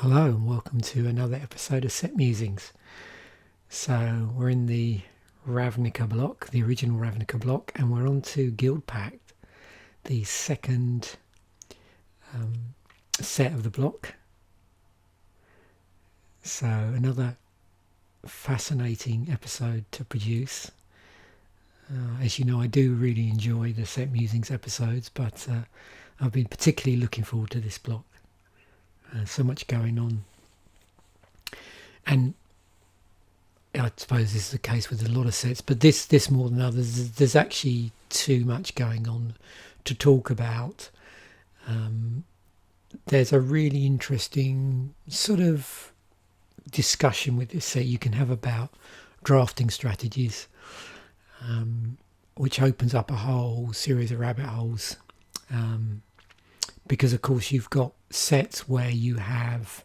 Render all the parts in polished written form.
Hello and welcome to another episode of Set Musings. So we're in the Ravnica block, the original Ravnica block, and we're on to Guildpact, the second set of the block. So another fascinating episode to produce. As you know, I do really enjoy the Set Musings episodes, but I've been particularly looking forward to this block. So much going on, and I suppose this is the case with a lot of sets, but this more than others. There's actually too much going on to talk about. There's a really interesting sort of discussion with this set you can have about drafting strategies, which opens up a whole series of rabbit holes. Because of course you've got sets where you have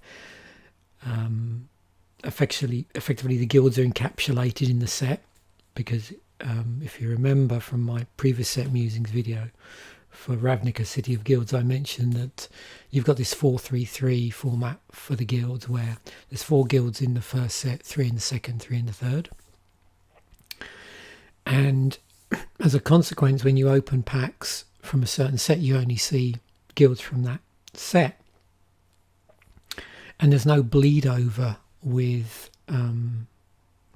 effectively the guilds are encapsulated in the set, because if you remember from my previous Set Musings video for Ravnica City of Guilds, I mentioned that you've got this 4-3-3 format for the guilds, where there's 4 guilds in the first set, 3 in the second, 3 in the third, and as a consequence, when you open packs from a certain set, you only see guilds from that set, and there's no bleed over with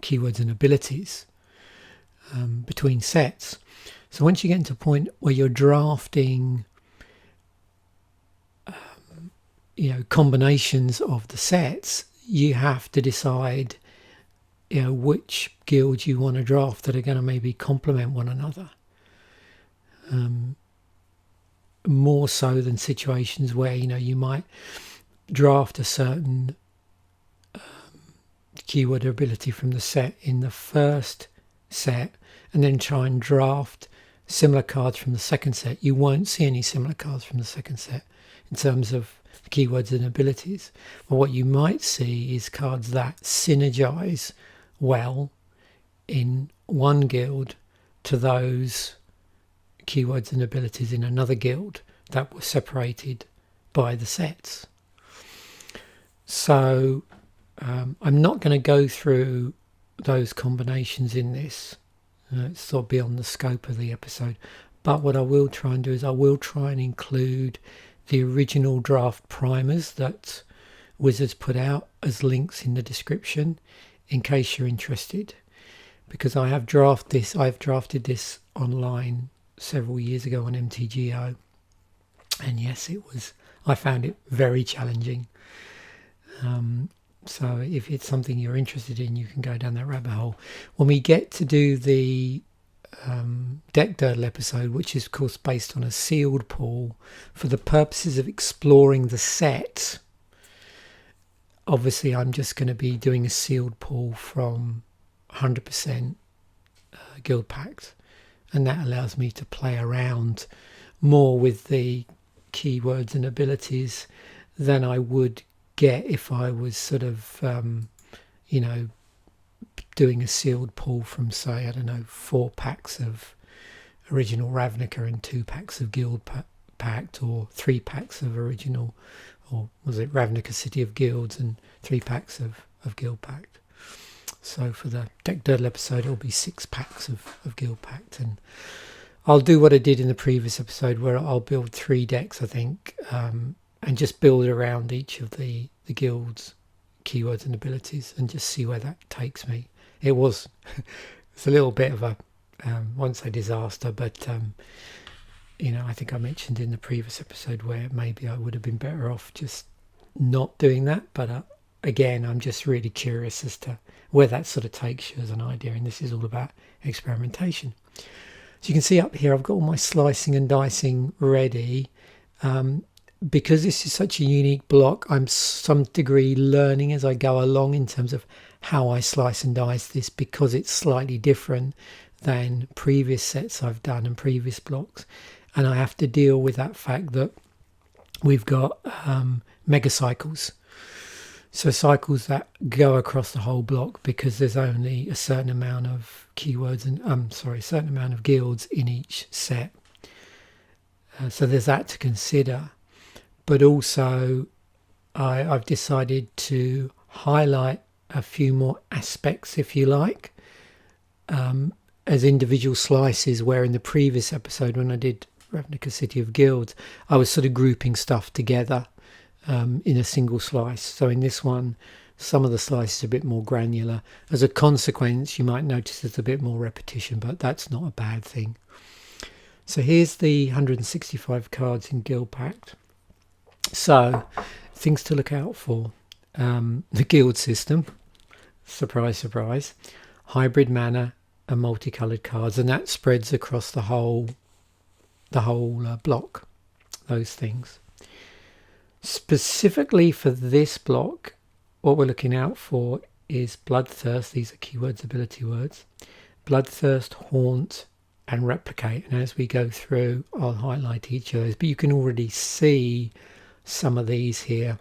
keywords and abilities between sets. So once you get into a point where you're drafting combinations of the sets, you have to decide which guilds you want to draft that are going to maybe complement one another. More so than situations where you might draft a certain keyword or ability from the set in the first set and then try and draft similar cards from the second set. You won't see any similar cards from the second set in terms of keywords and abilities, but what you might see is cards that synergize well in one guild to those keywords and abilities in another guild that were separated by the sets. So I'm not going to go through those combinations in this. It's sort of beyond the scope of the episode, but what I will try and do is I will try and include the original draft primers that Wizards put out as links in the description in case you're interested, because I've drafted this online several years ago on MTGO, and yes, I found it very challenging. So if it's something you're interested in, you can go down that rabbit hole. When we get to do the deck Durdle episode, which is of course based on a sealed pool for the purposes of exploring the set, obviously I'm just going to be doing a sealed pool from 100% Guildpact, and that allows me to play around more with the keywords and abilities than I would get if I was sort of doing a sealed pool from, say, 4 packs of original Ravnica and 2 packs of Guildpact, or 3 packs of original, or was it Ravnica City of Guilds and 3 packs of Guildpact. So for the deck Durdle episode, it'll be 6 packs of Guildpact, and I'll do what I did in the previous episode where I'll build 3 decks, I think, and just build around each of the guilds' keywords and abilities and just see where that takes me. It's a little bit of a, won't say disaster, but I think I mentioned in the previous episode where maybe I would have been better off just not doing that, but again, I'm just really curious as to where that sort of takes you as an idea, and this is all about experimentation. So you can see up here I've got all my slicing and dicing ready. Because this is such a unique block, I'm some degree learning as I go along in terms of how I slice and dice this, because it's slightly different than previous sets I've done and previous blocks, and I have to deal with that fact that we've got mega cycles, so cycles that go across the whole block, because there's only a certain amount of keywords and a certain amount of guilds in each set. So there's that to consider. But also I've decided to highlight a few more aspects, if you like, as individual slices, where in the previous episode when I did Ravnica City of Guilds, I was sort of grouping stuff together in a single slice. So in this one, some of the slices are a bit more granular. As a consequence, you might notice there's a bit more repetition, but that's not a bad thing. So here's the 165 cards in Guildpact. So things to look out for. The guild system, surprise, surprise, hybrid mana and multicoloured cards, and that spreads across the whole block, those things. Specifically for this block, what we're looking out for is Bloodthirst. These are keywords, ability words. Bloodthirst, Haunt, and Replicate. And as we go through, I'll highlight each of those, but you can already see some of these here.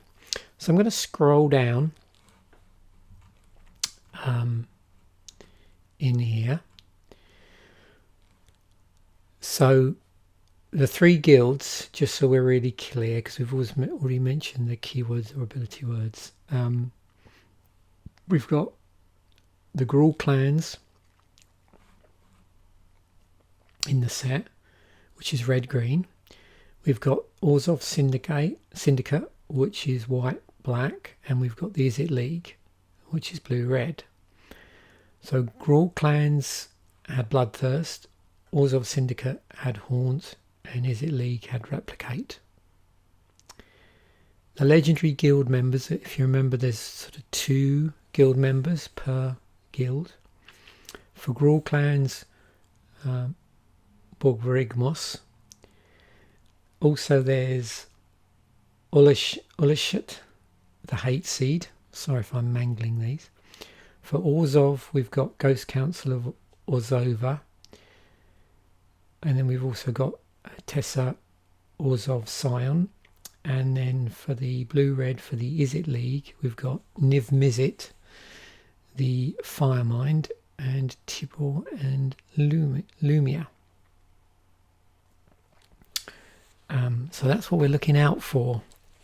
So I'm going to scroll down in here. So the three guilds, just so we're really clear, because we've already mentioned the keywords or ability words. We've got the Gruul clans in the set, which is red-green. We've got Orzhov Syndicate, which is white-black, and we've got the Izzet League, which is blue-red. So Gruul clans had Bloodthirst, Orzhov Syndicate had Haunt, and Izzet League had Replicate. The legendary guild members, if you remember, there's sort of 2 guild members per guild. For Gruul clans, Borgvarigmos. Also there's Ullishit, the Hate Seed. Sorry if I'm mangling these. For Orzhov, we've got Ghost Council of Orzhova. And then we've also got Tessa Orzhov Scion. And then for the blue-red, for the Izzet League, we've got Niv Mizzet, the Firemind, and Tibor and Lumia. So that's what we're looking out for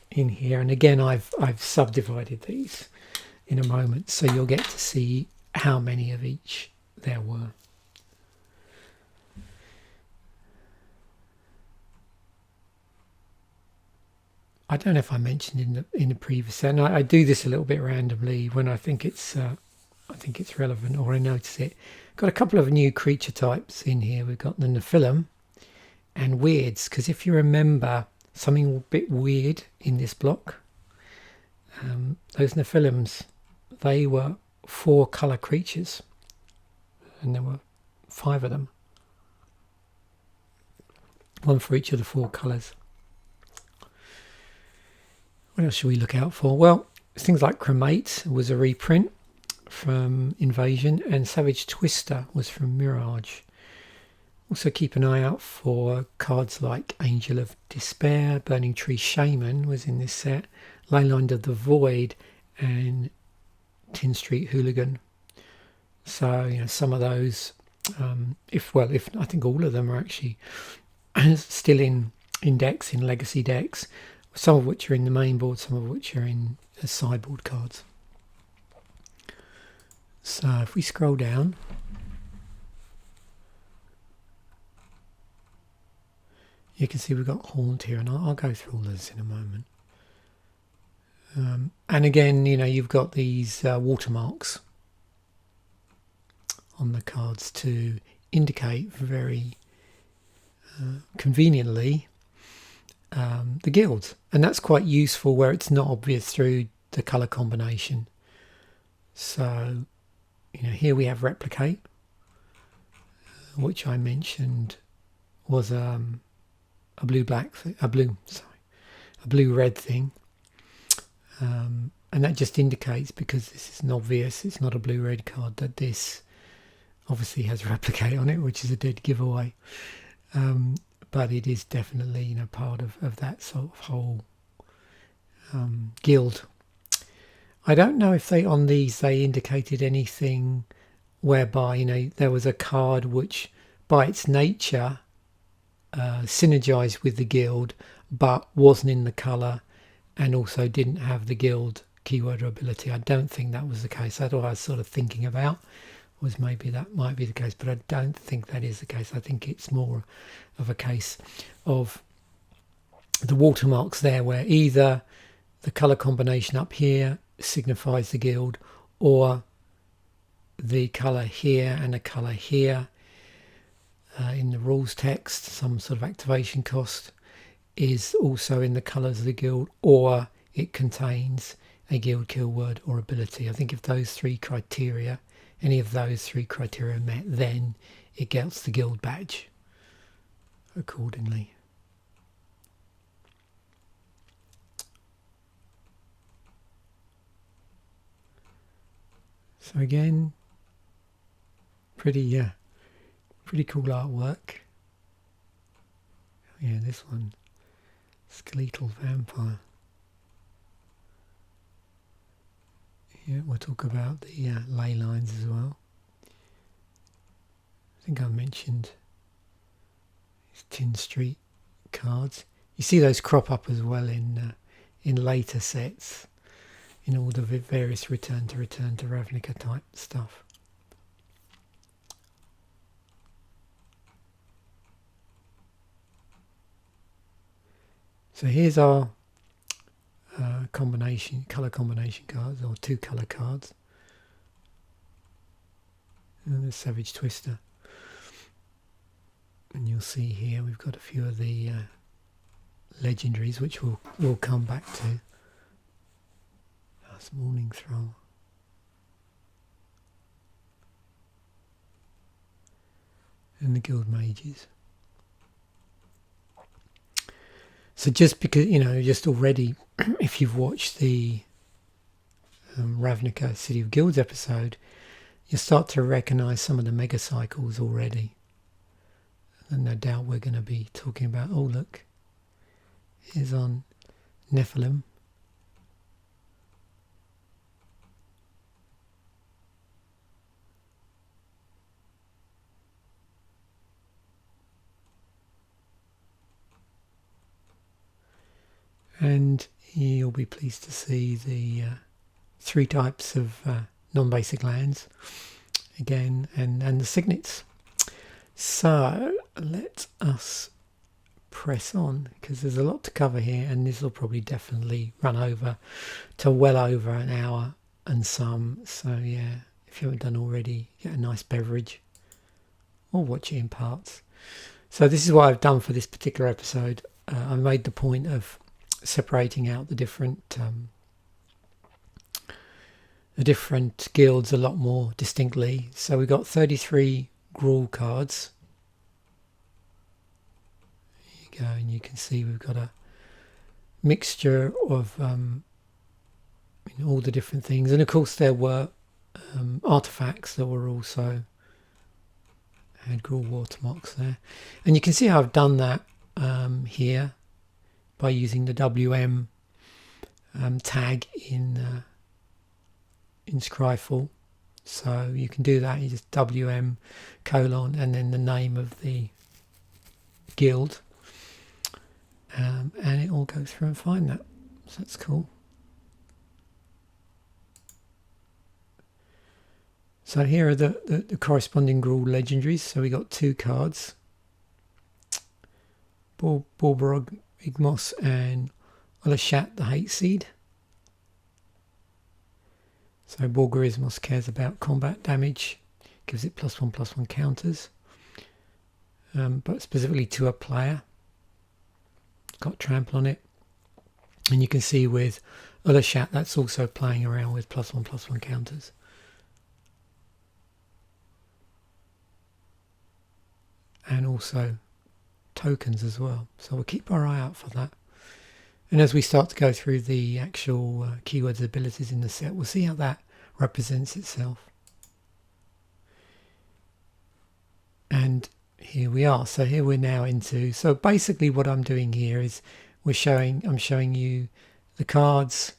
in here. And again, I've subdivided these in a moment, so you'll get to see how many of each there were. I don't know if I mentioned in the previous, and I do this a little bit randomly when I think it's relevant or I notice it. Got a couple of new creature types in here. We've got the Nephilim and Weirds, because if you remember something a bit weird in this block, those Nephilims, they were 4 colour creatures, and there were 5 of them, one for each of the 4 colours. What else should we look out for? Well, things like Cremate was a reprint from Invasion, and Savage Twister was from Mirage. Also keep an eye out for cards like Angel of Despair, Burning Tree Shaman was in this set, Leyline of the Void, and Tin Street Hooligan. So, you know, some of those, if I think all of them are actually still in decks, in legacy decks, some of which are in the main board, some of which are in as sideboard cards. So if we scroll down, you can see we've got Haunt here, and I'll go through all this in a moment. And again, you know, you've got these watermarks on the cards to indicate very conveniently the guilds, and that's quite useful where it's not obvious through the colour combination. So, you know, here we have Replicate, which I mentioned was a blue-red thing, and that just indicates, because this is an obvious, it's not a blue-red card, that this obviously has Replicate on it, which is a dead giveaway. But it is definitely, you know, part of that sort of whole guild. I don't know if they indicated anything whereby, you know, there was a card which by its nature synergized with the guild but wasn't in the colour, and also didn't have the guild keyword or ability. I don't think that was the case. That's what I was sort of thinking about, was maybe that might be the case, but I don't think that is the case. I think it's more of a case of the watermarks there, where either the colour combination up here signifies the guild, or the colour here and the colour here in the rules text, some sort of activation cost, is also in the colours of the guild, or it contains a guild keyword or ability. I think if those three criteria, any of those three criteria are met, then it gets the guild badge accordingly. So again, pretty cool artwork. Yeah, this one, Skeletal Vampire. Yeah, we'll talk about the ley lines as well. I think I mentioned these Tin Street cards. You see those crop up as well in later sets, in all the various return to Ravnica type stuff. So here's our colour combination cards, or 2 colour cards, and the Savage Twister. And you'll see here we've got a few of the legendaries, which we'll come back to. That's Morning Thrall. And the Guild Mages. So just because, just already, if you've watched the Ravnica City of Guilds episode, you start to recognise some of the mega cycles already. And no doubt we're going to be talking about, oh look, here's on Nephilim. And you'll be pleased to see the 3 types of non-basic lands again, and the Signets. So let us press on, because there's a lot to cover here, and this will probably definitely run over to well over an hour and some. So yeah, if you haven't done already, get a nice beverage or watch it in parts. So this is what I've done for this particular episode. I made the point of separating out the different guilds a lot more distinctly. So we got 33 Gruul cards. There you go, and you can see we've got a mixture of all the different things, and of course there were artifacts that were also had Gruul watermarks there, and you can see how I've done that here by using the WM tag in Scryfall. So you can do that, you just WM : and then the name of the guild, and it all goes through and find that. So that's cool. So here are the corresponding Gruul legendaries. So we got 2 cards, Borborog Igmos and Olashat the Hate Seed. So Borgorismos cares about combat damage, gives it +1/+1 counters, but specifically to a player. Got trample on it, and you can see with Olashat that's also playing around with +1/+1 counters. And also tokens as well, so we'll keep our eye out for that. And as we start to go through the actual keywords abilities in the set, we'll see how that represents itself. And here we are. So here we're now into, so basically what I'm doing here is I'm showing you the cards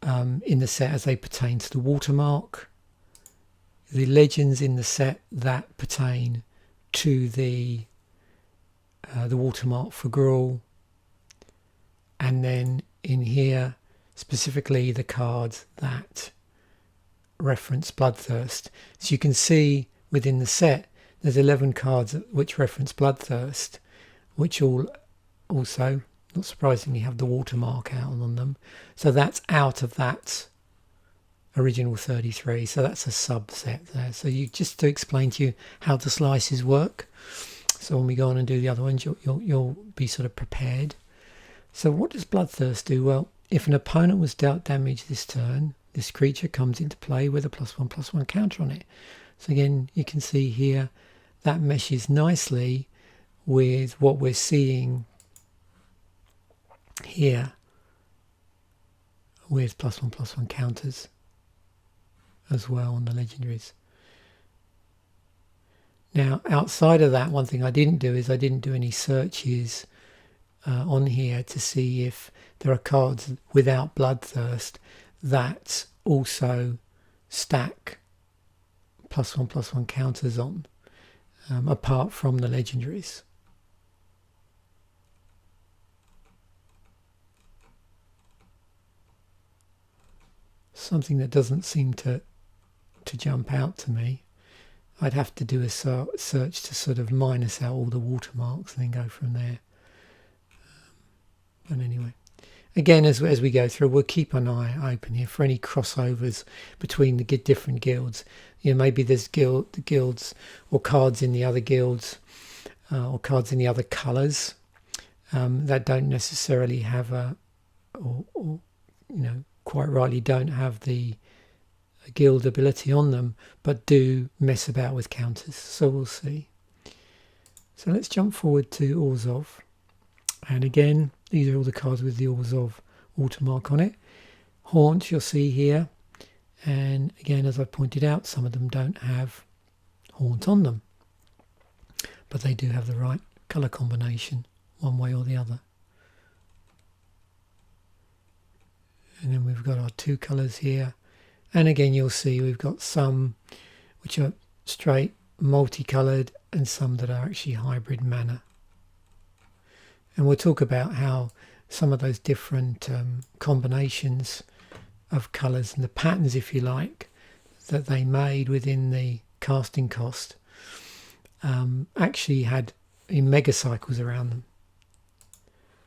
in the set as they pertain to the watermark, the legends in the set that pertain to the watermark for Gruul, and then in here, specifically the cards that reference Bloodthirst. So you can see within the set there's 11 cards which reference Bloodthirst, which all also, not surprisingly, have the watermark out on them. So that's out of that original 33. So that's a subset there. So you just to explain to you how the slices work. So when we go on and do the other ones, you'll be sort of prepared. So what does Bloodthirst do? Well, if an opponent was dealt damage this turn, this creature comes into play with a +1/+1 counter on it. So again, you can see here that meshes nicely with what we're seeing here with +1/+1 counters as well on the Legendaries. Now, outside of that, one thing I didn't do is I didn't do any searches on here to see if there are cards without Bloodthirst that also stack +1/+1 counters on, apart from the Legendaries. Something that doesn't seem to jump out to me. I'd have to do a search to sort of minus out all the watermarks and then go from there. But anyway, again, as we go through, we'll keep an eye open here for any crossovers between the different guilds. You know, maybe there's guilds or cards in the other guilds or cards in the other colours that don't necessarily have or you know, quite rightly don't have the guild ability on them, but do mess about with counters. So we'll see. So let's jump forward to Orzhov, and again, these are all the cards with the Orzhov watermark on it. Haunt, you'll see here, and again, as I pointed out, some of them don't have Haunt on them, but they do have the right colour combination one way or the other. And then we've got our two colours here. And again, you'll see we've got some which are straight multicoloured and some that are actually hybrid mana. And we'll talk about how some of those different combinations of colours and the patterns, if you like, that they made within the casting cost actually had in mega cycles around them.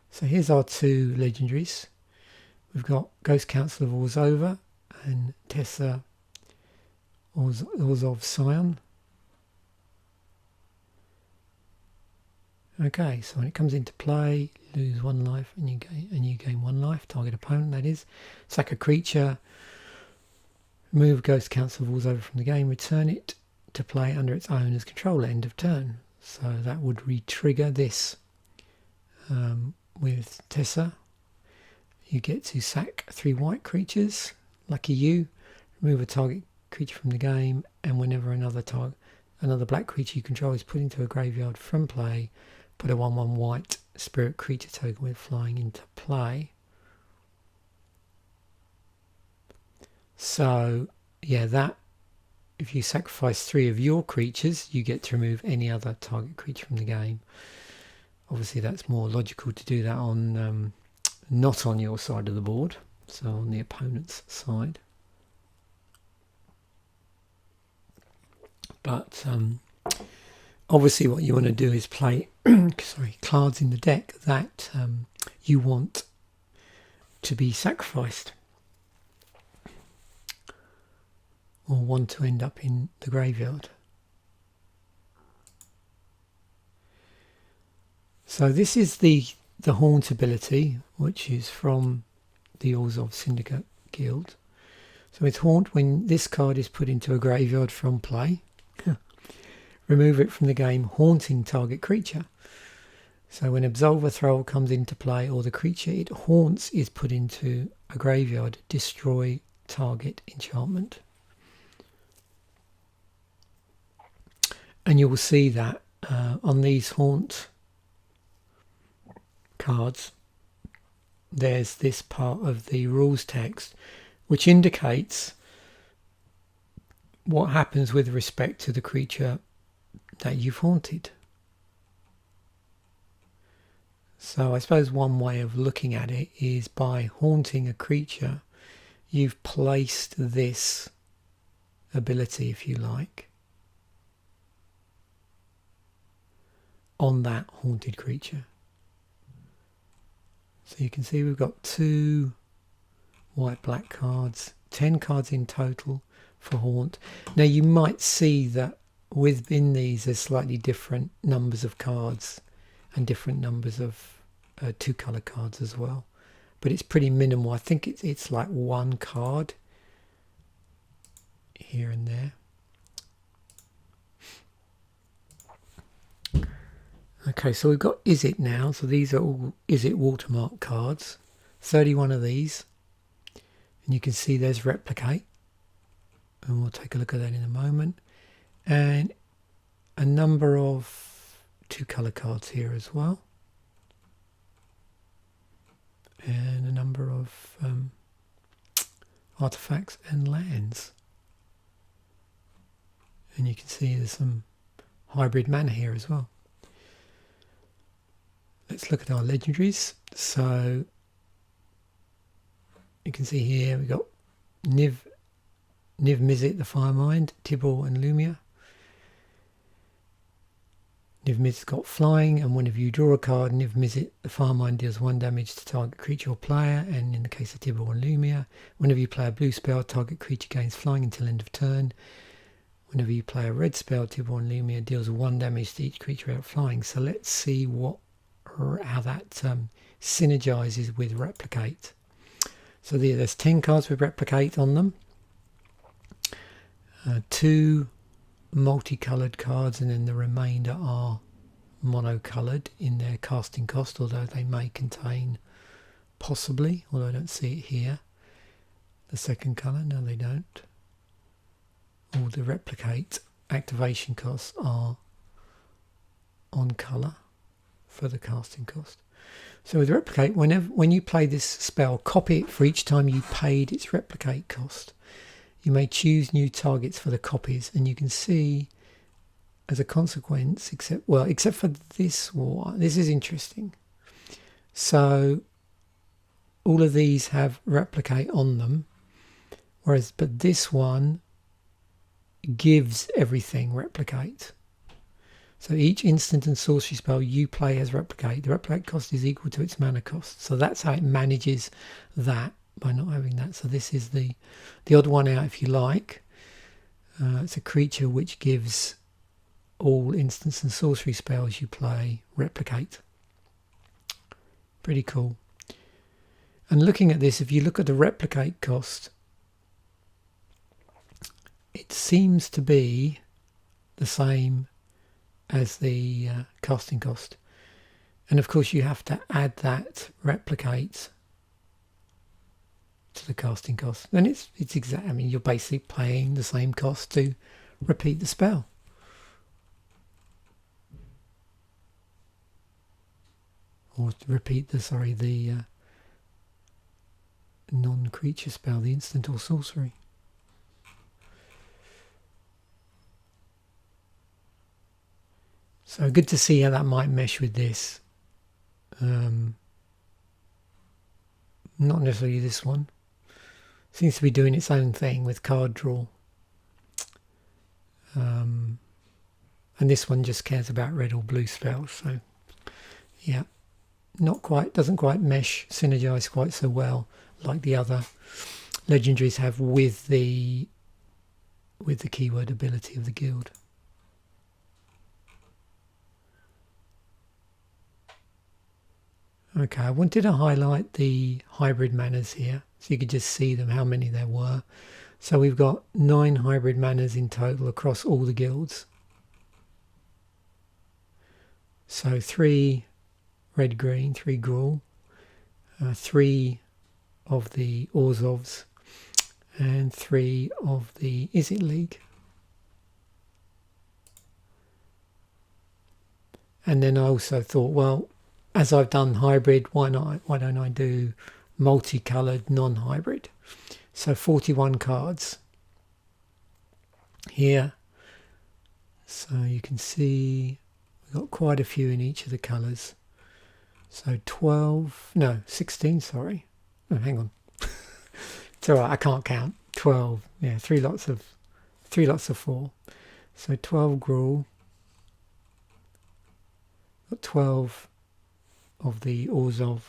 So here's our two Legendaries. We've got Ghost Council of Orzhova and Tessa Orzhov Scion. Okay, so when it comes into play, lose 1 life and you gain 1 life. Target opponent, that is. Sack a creature. Remove Ghost Council of Orzhova from the game. Return it to play under its owner's control. End of turn. So that would re-trigger this with Tessa. You get to sack 3 white creatures. Lucky you. Remove a target creature from the game, and whenever another black creature you control is put into a graveyard from play, put a 1/1 white spirit creature token with flying into play. So yeah, that if you sacrifice 3 of your creatures, you get to remove any other target creature from the game. Obviously that's more logical to do that on not on your side of the board, so on the opponent's side. But obviously what you want to do is play cards in the deck that you want to be sacrificed or want to end up in the graveyard. So this is the Haunt ability, which is from the Orzhov Syndicate Guild. So it's Haunt when this card is put into a graveyard from play. Remove it from the game, haunting target creature. So when Absolver Thrall comes into play, or the creature it haunts is put into a graveyard, destroy target enchantment. And you will see that on these Haunt cards, there's this part of the rules text which indicates what happens with respect to the creature that you've haunted. So I suppose one way of looking at it is by haunting a creature, you've placed this ability, if you like, on that haunted creature. So you can see we've got 2 white-black cards, 10 cards in total for haunt. Now you might see that within these there's slightly different numbers of cards and different numbers of 2-color cards as well, but it's pretty minimal. I think it's like 1 card here and there. Okay, so we've got Is It now. So these are all Is It watermark cards. 31 of these. And you can see there's Replicate. And we'll take a look at that in a moment. And a number of 2-color cards here as well. And a number of artifacts and lands. And you can see there's some hybrid mana here as well. Let's look at our legendaries. So you can see here we've got Niv Mizzet the Firemind, Tibor and Lumia. Niv Mizzet's got flying, and whenever you draw a card, Niv Mizzet the Firemind deals 1 damage to target creature or player, and in the case of Tibor and Lumia, whenever you play a blue spell, target creature gains flying until end of turn. Whenever you play a red spell, Tibor and Lumia deals 1 damage to each creature out flying. So let's see how that synergizes with Replicate. So there's 10 cards with Replicate on them, 2 multicolored cards, and then the remainder are monocolored in their casting cost, although they may contain, possibly, although I don't see it here, the second color. No, they don't. All the Replicate activation costs are on color for the casting cost. So with Replicate, when you play this spell, copy it for each time you paid its Replicate cost. You may choose new targets for the copies, and you can see as a consequence, except for this one, this is interesting. So all of these have Replicate on them, but this one gives everything Replicate. So each instant and sorcery spell you play has Replicate. The Replicate cost is equal to its mana cost. So that's how it manages that by not having that. So this is the odd one out, if you like. It's a creature which gives all instants and sorcery spells you play Replicate. Pretty cool. And looking at this, if you look at the Replicate cost, it seems to be the same as the casting cost, and of course you have to add that Replicate to the casting cost. Then it's exact. I mean, you're basically paying the same cost to repeat the spell. Or to repeat the non-creature spell, the instant or sorcery. So good to see how that might mesh with this. Not necessarily this one. Seems to be doing its own thing with card draw. And this one just cares about red or blue spells. So yeah, doesn't quite mesh, synergize quite so well like the other legendaries have with the keyword ability of the guild. Okay, I wanted to highlight the hybrid manas here so you could just see them, how many there were. So we've got 9 hybrid manas in total across all the guilds. So 3 red-green, 3 Gruul, 3 of the Orzhovs, and 3 of the Is It League. And then I also thought, well, as I've done hybrid, why don't I do multicolored non-hybrid? So 41 cards here. So you can see we've got quite a few in each of the colours. So 12, no, 16, sorry. Oh, hang on. It's all right, I can't count. 12, yeah, three lots of 4. So 12 gruel. Got 12 of the Orzhov.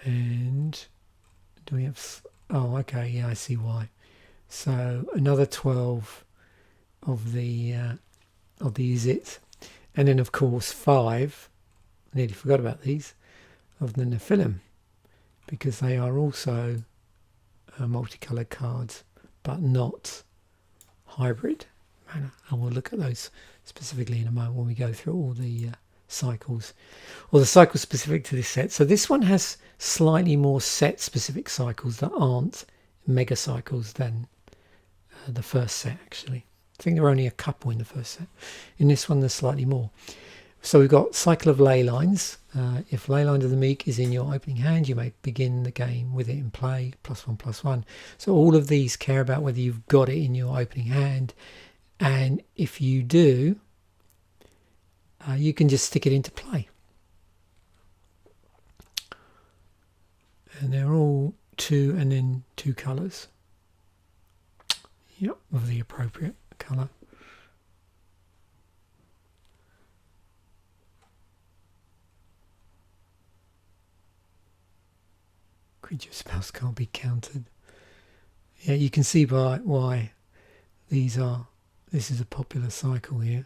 And do we have... Oh, okay, yeah, I see why. So another 12 of the Izzet. And then, of course, 5, I nearly forgot about these, of the Nephilim, because they are also multicoloured cards, but not hybrid mana. And we'll look at those specifically in a moment when we go through all the cycles, or the cycles specific to this set. So this one has slightly more set-specific cycles that aren't mega cycles than the first set, actually. I think there are only a couple in the first set. In this one, there's slightly more. So we've got Cycle of Ley Lines. If Ley Line of the Meek is in your opening hand, you may begin the game with it in play, +1/+1. So all of these care about whether you've got it in your opening hand. And if you do, you can just stick it into play. And they're all 2 and then 2 colours. Yep, of the appropriate colour. Creature spells can't be countered. Yeah, you can see by why this is a popular cycle here.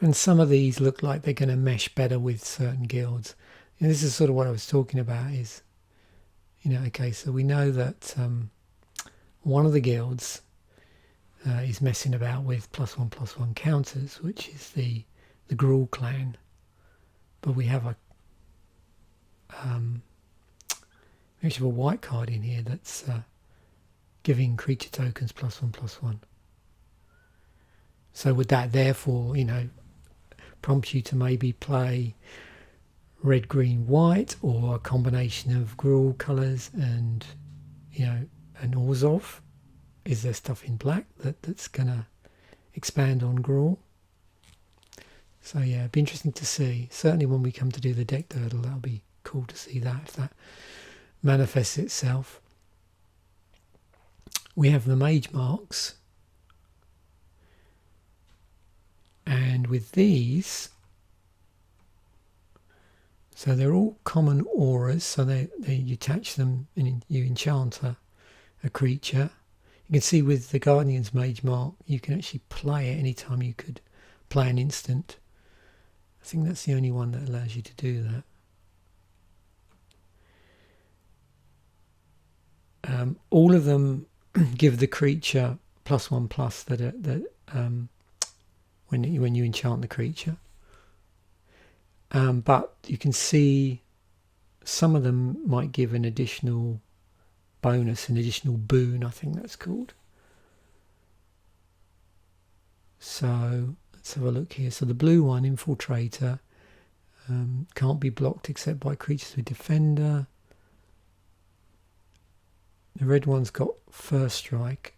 And some of these look like they're going to mesh better with certain guilds. And this is sort of what I was talking about is, okay, so we know that one of the guilds is messing about with +1/+1 counters, which is the Gruul clan. But we have we actually have a white card in here that's giving creature tokens +1/+1. So would that therefore, prompt you to maybe play red, green, white, or a combination of Gruul colours and, an Orzhov? Is there stuff in black that's going to expand on Gruul? So yeah, it'd be interesting to see. Certainly when we come to do the deck girdle, that'll be cool to see that, if that manifests itself. We have the mage marks. And with these, so they're all common auras, so you attach them and you enchant a creature. You can see with the Guardian's Mage Mark, you can actually play it anytime you could play an instant. I think that's the only one that allows you to do that. All of them give the creature +1/+ when you enchant the creature. But you can see some of them might give an additional bonus, an additional boon, I think that's called. So let's have a look here. So the blue one, Infiltrator, can't be blocked except by creatures with Defender. The red one's got First Strike.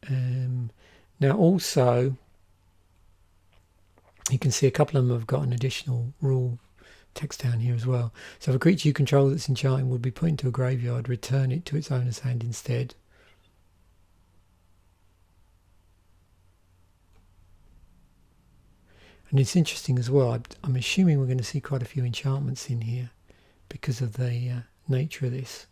Now also, you can see a couple of them have got an additional rule text down here as well. So if a creature you control that's enchanting would be put into a graveyard, return it to its owner's hand instead. And it's interesting as well, I'm assuming we're going to see quite a few enchantments in here because of the nature of this.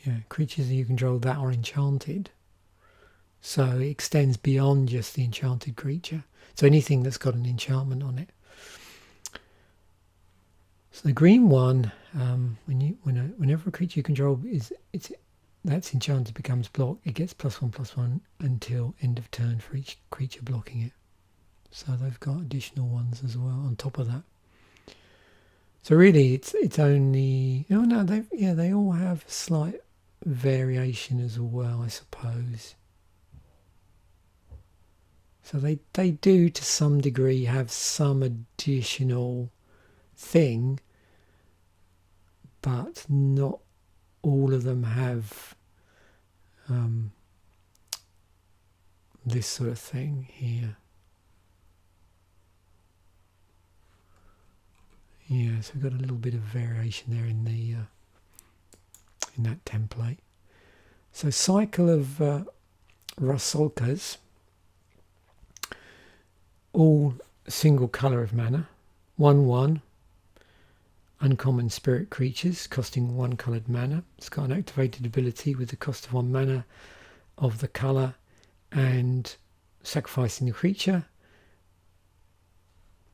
Yeah, creatures that you control that are enchanted. So it extends beyond just the enchanted creature. So anything that's got an enchantment on it. So the green one, whenever a creature you control that's enchanted becomes blocked, it gets +1/+1 until end of turn for each creature blocking it. So they've got additional ones as well on top of that. So really, it's only they all have slight variation as well, I suppose. So they do to some degree have some additional thing, but not all of them have this sort of thing here. Yeah, so we've got a little bit of variation there in the in that template. So cycle of Rusalkas, all single colour of mana, 1/1, uncommon spirit creatures costing 1 coloured mana. It's got an activated ability with the cost of 1 mana of the colour and sacrificing the creature.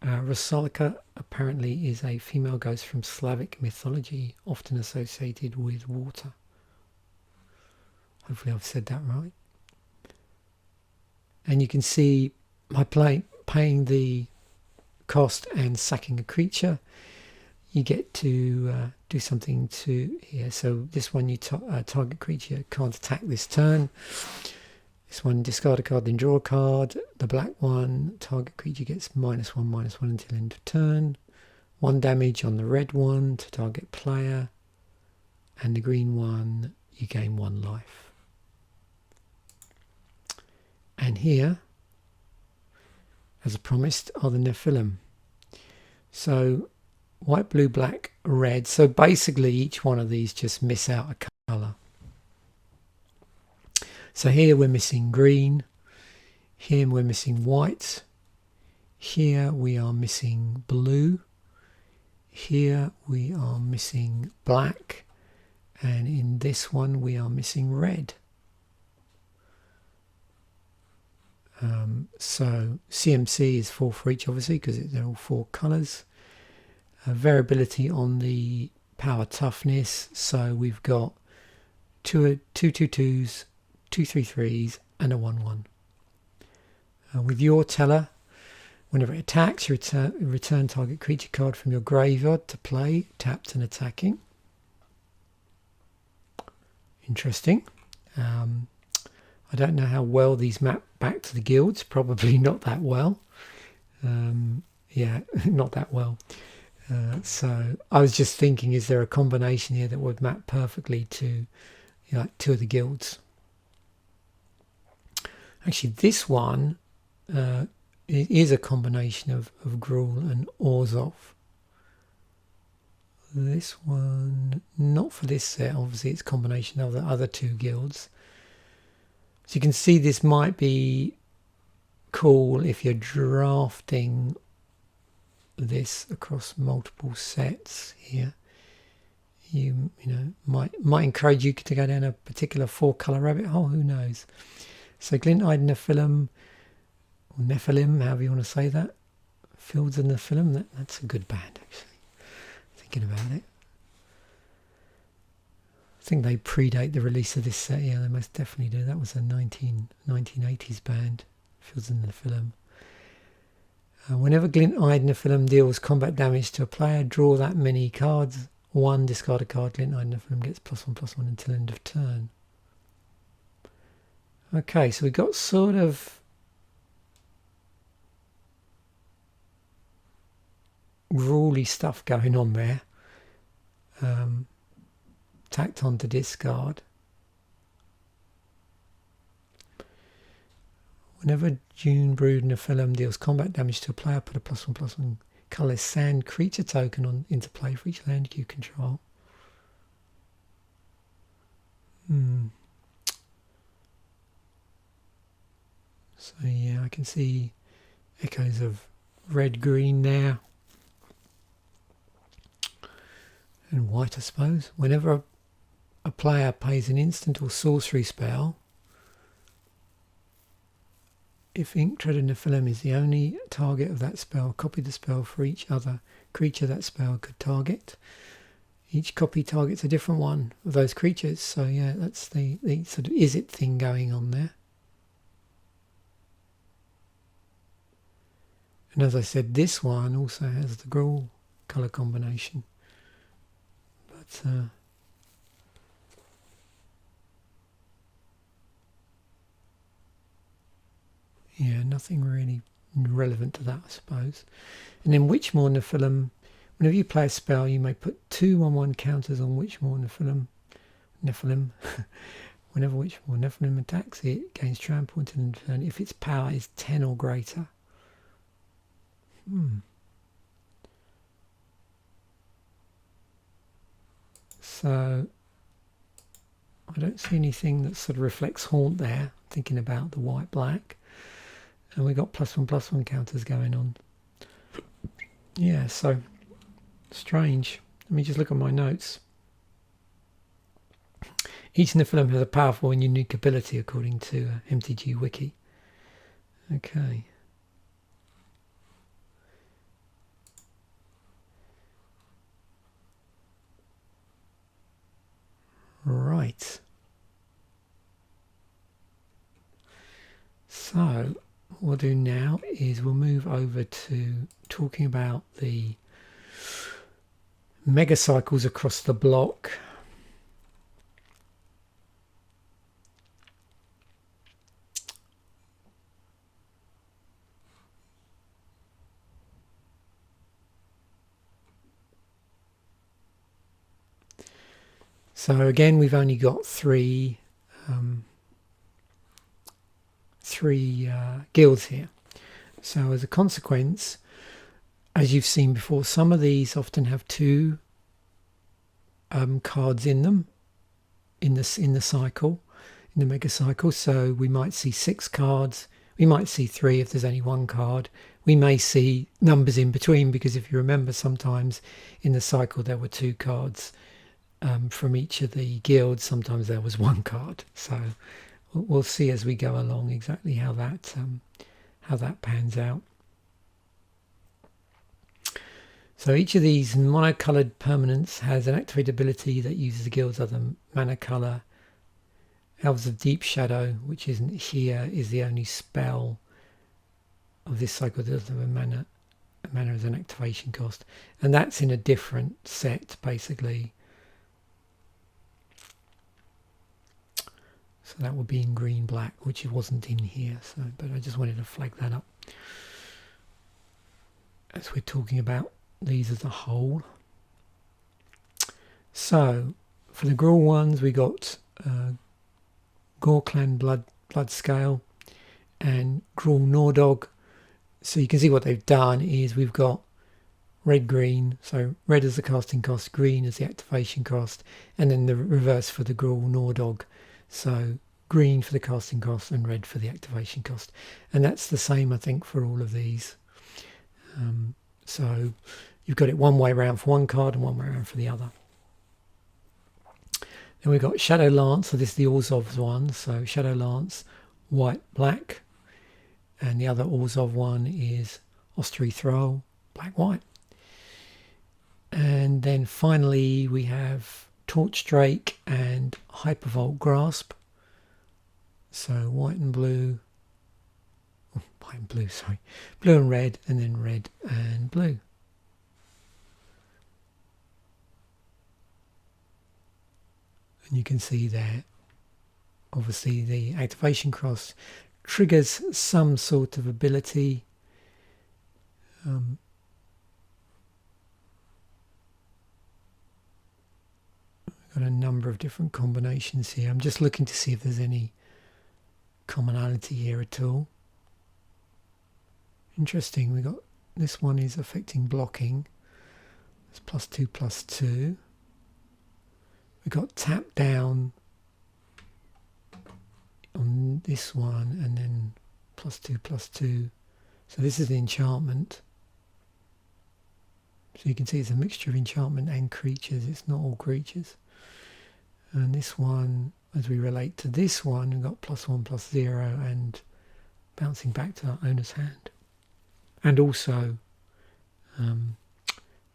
Rusalka apparently is a female ghost from Slavic mythology, often associated with water. Hopefully I've said that right. And you can see by paying the cost and sacking a creature, you get to do something to here. So this one, you target creature can't attack this turn. This one, discard a card, then draw a card. The black one, target creature gets -1/-1 until end of turn. 1 damage on the red one to target player. And the green one, you gain 1 life. And here, as promised, are the Nephilim. So white, blue, black, red. So basically each one of these just miss out a colour. So here we're missing green, here we're missing white, here we are missing blue, here we are missing black, and in this one we are missing red. So CMC is 4 for each, obviously, because they're all 4 colours. Variability on the power toughness, so we've got 2 2/2s, 2 3/3s, and a 1/1. With your teller, whenever it attacks, you return target creature card from your graveyard to play, tapped and attacking. Interesting. I don't know how well these map back to the guilds. Probably not that well. Yeah, not that well. So I was just thinking, is there a combination here that would map perfectly to, like 2 of the guilds? Actually, this one it is a combination of Gruul and Orzhov. This one, not for this set. Obviously, it's a combination of the other 2 guilds. So you can see this might be cool if you're drafting this across multiple sets here. You know might encourage you to go down a particular 4 colour rabbit hole. Who knows? So glint-eyed Nephilim, or Nephilim, however you want to say that. Fields of Nephilim. That's a good band, actually. Thinking about it. I think they predate the release of this set. Yeah, they most definitely do. That was a 1980s band, Fields of Nephilim. Whenever Glint-eyed Nephilim deals combat damage to a player, draw that many cards. 1, discard a card. Glint-eyed Nephilim gets +1/+1 until end of turn. Okay, so we've got sort of ruly stuff going on there. Tacked on to discard. Whenever Dune Brood Nephilim deals combat damage to a player, put a +1/+1 colourless sand creature token into play for each land you control. So yeah, I can see echoes of red-green there. And white, I suppose. Whenever a player plays an instant or sorcery spell, if Ink-Treader Nephilim is the only target of that spell, copy the spell for each other creature that spell could target. Each copy targets a different one of those creatures. So yeah, that's the sort of is-it thing going on there. And as I said, this one also has the Gruul colour combination. But Yeah, nothing really relevant to that, I suppose. And then Witchmore Nephilim. Whenever you play a spell, you may put 2/1/1 counters on Witchmore Nephilim. Whenever Witchmore Nephilim attacks, it gains trample until end of turn if its power is 10 or greater. So I don't see anything that sort of reflects haunt there, thinking about the white-black. And we got +1/+1 counters going on. Yeah, so strange. Let me just look at my notes. Each Nephilim has a powerful and unique ability according to MTG Wiki. Okay. Right. So what we'll do now is we'll move over to talking about the mega cycles across the block. So again, we've only got three guilds here. So as a consequence, as you've seen before, some of these often have two cards in them in the cycle, in the mega cycle. So we might see 6 cards. We might see 3 if there's only 1 card. We may see numbers in between, because if you remember, sometimes in the cycle there were 2 cards from each of the guilds. Sometimes there was 1 card. So we'll see as we go along exactly how that pans out. So each of these monocolored permanents has an activated ability that uses the guild's other mana color. Elves of Deep Shadow, which isn't here, is the only spell of this cycle that doesn't have a mana as an activation cost, and that's in a different set basically. So that would be in green black, which it wasn't in here. So, but I just wanted to flag that up as we're talking about these as a whole. So for the Gruul ones, we got Gore Clan Blood Scale and Gruul Nordog. So you can see what they've done is we've got red green, so red as the casting cost, green as the activation cost, and then the reverse for the Gruul Nordog. So green for the casting cost and red for the activation cost, and that's the same I think for all of these. So you've got it one way around for one card and one way around for the other. Then we've got Shadow Lance, so this is the Orzhov one, so Shadow Lance, white, black, and the other Orzhov one is Ostery Thrall, black, white. And then finally we have Torch Drake and Hypervolt Grasp, so white and blue, blue and red, and then red and blue. And you can see there, obviously the activation cost triggers some sort of ability. Got a number of different combinations here. I'm just looking to see if there's any commonality here at all. Interesting, we got this one is affecting blocking. It's +2/+2. We got tap down on this one, and then +2/+2. So this is the enchantment. So you can see it's a mixture of enchantment and creatures. It's not all creatures. And this one, as we relate to this one, we've got +1/+0 and bouncing back to our owner's hand. And also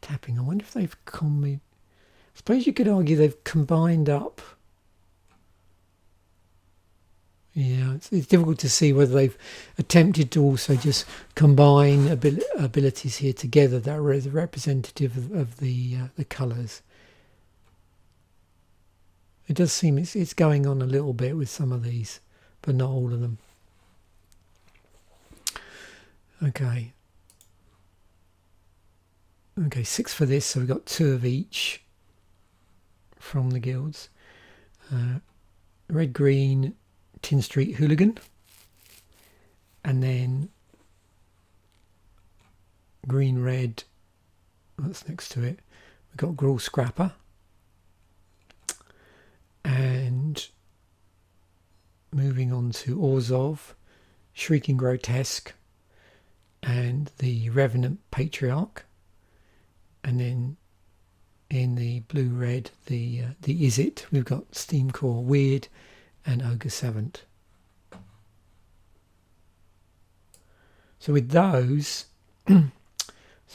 tapping. I wonder if they've I suppose you could argue they've combined up. Yeah, it's difficult to see whether they've attempted to also just combine abilities here together that are representative of the colours. It does seem it's going on a little bit with some of these, but not all of them. Okay. Okay, 6 for this, so we've got 2 of each from the guilds. Red, green, Tin Street Hooligan. And then green, red, that's next to it. We've got Gruul Scrapper. And moving on to Orzhov, Shrieking Grotesque, and the Revenant Patriarch. And then in the blue-red, the Izzet, we've got Steamcore Weird and Ogre Savant. So with those, so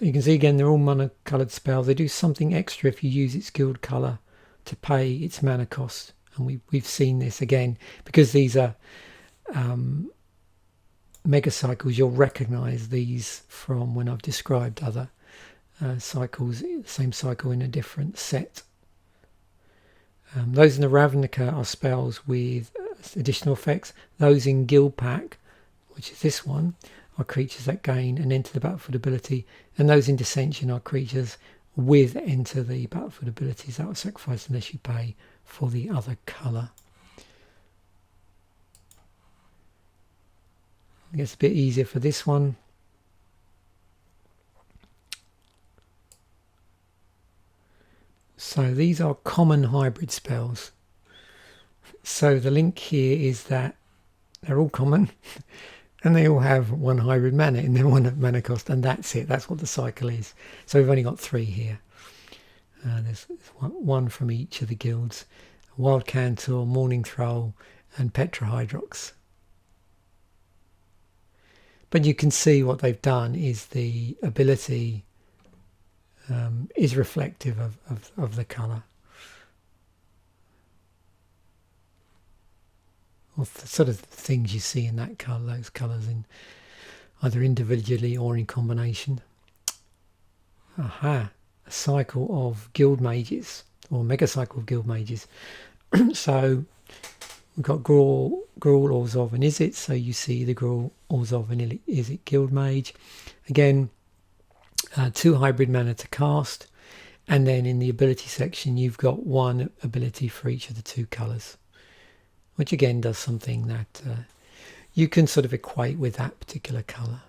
you can see again, they're all mana-coloured spells. They do something extra if you use its guild colour to pay its mana cost. And we've seen this again, because these are mega cycles. You'll recognise these from when I've described other cycles, same cycle in a different set. Those in the Ravnica are spells with additional effects. Those in Guildpact, which is this one, are creatures that gain an enter the battlefield ability, and those in Dissension are creatures with enter the battlefield abilities that are sacrificed unless you pay for the other colour. It gets a bit easier for this one. So these are common hybrid spells. So the link here is that they're all common and they all have 1 hybrid mana in their 1 mana cost, and that's it. That's what the cycle is. So we've only got 3 here. There's 1 from each of the guilds. Wild Cantor, Morning Thrall and Petrahydrox. But you can see what they've done is the ability is reflective of the colour. Or the sort of things you see in that colour, those colours in either individually or in combination. Aha, a cycle of guild mages, or mega cycle of guild mages. So we've got Gruul, Orzhov and Izzet, so you see the Gruul, Orzhov and Izzet guild mage. Again, 2 hybrid mana to cast, and then in the ability section you've got 1 ability for each of the 2 colours, which again does something that you can sort of equate with that particular colour.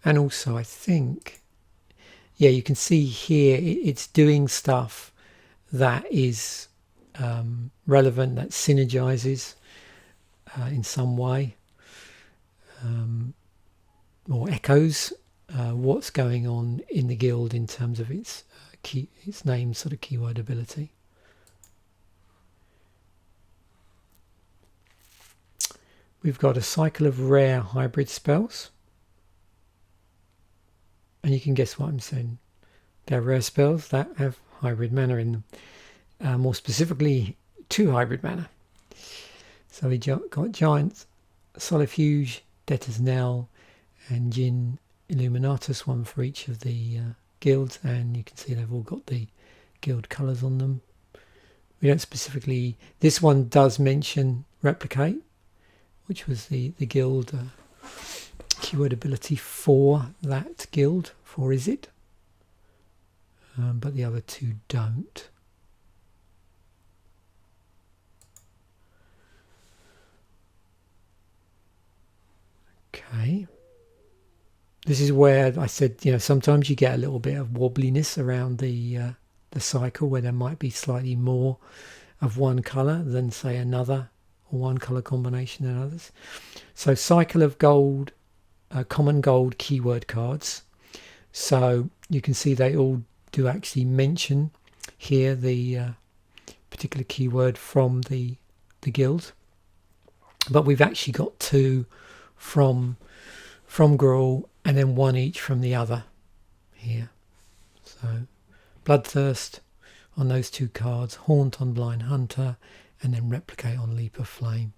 And also I think, yeah, you can see here it's doing stuff that is relevant, that synergizes in some way, or echoes what's going on in the guild in terms of its name sort of keyword ability. We've got a cycle of rare hybrid spells, and you can guess what I'm saying. They're rare spells that have hybrid mana in them, more specifically 2 hybrid mana. So we got Giant Solifuge, Debtor's Knell and Jin Illuminatus, 1 for each of the guilds, and you can see they've all got the guild colours on them. We don't specifically, this one does mention Replicate, which was the guild keyword ability for that guild, for Izzet, but the other 2 don't. Okay, this is where I said, you know, sometimes you get a little bit of wobbliness around the cycle, where there might be slightly more of one colour than say another, or one colour combination than others. So cycle of gold, common gold keyword cards. So you can see they all do actually mention here the particular keyword from the guild, but we've actually got 2 from Gruul and then 1 each from the other here. So Bloodthirst on those 2 cards, Haunt on Blind Hunter, and then Replicate on Leap of Flame.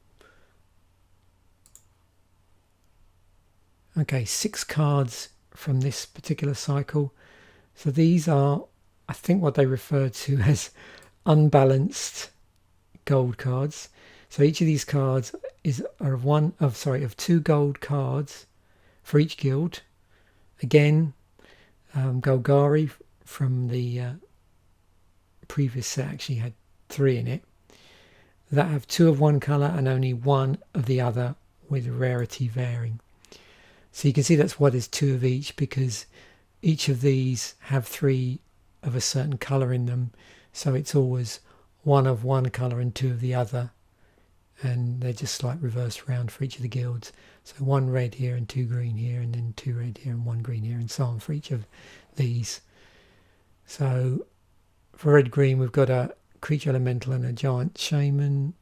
Okay, 6 cards from this particular cycle. So these are, I think, what they refer to as unbalanced gold cards. So each of these cards of 2 gold cards for each guild. Again, Golgari from the previous set actually had 3 in it, that have 2 of one colour and only 1 of the other, with rarity varying. So you can see that's why there's 2 of each, because each of these have 3 of a certain colour in them, so it's always 1 of one colour and 2 of the other, and they're just like reversed round for each of the guilds. So 1 red here and 2 green here, and then 2 red here and 1 green here, and so on for each of these. So for red green we've got a creature elemental and a giant shaman.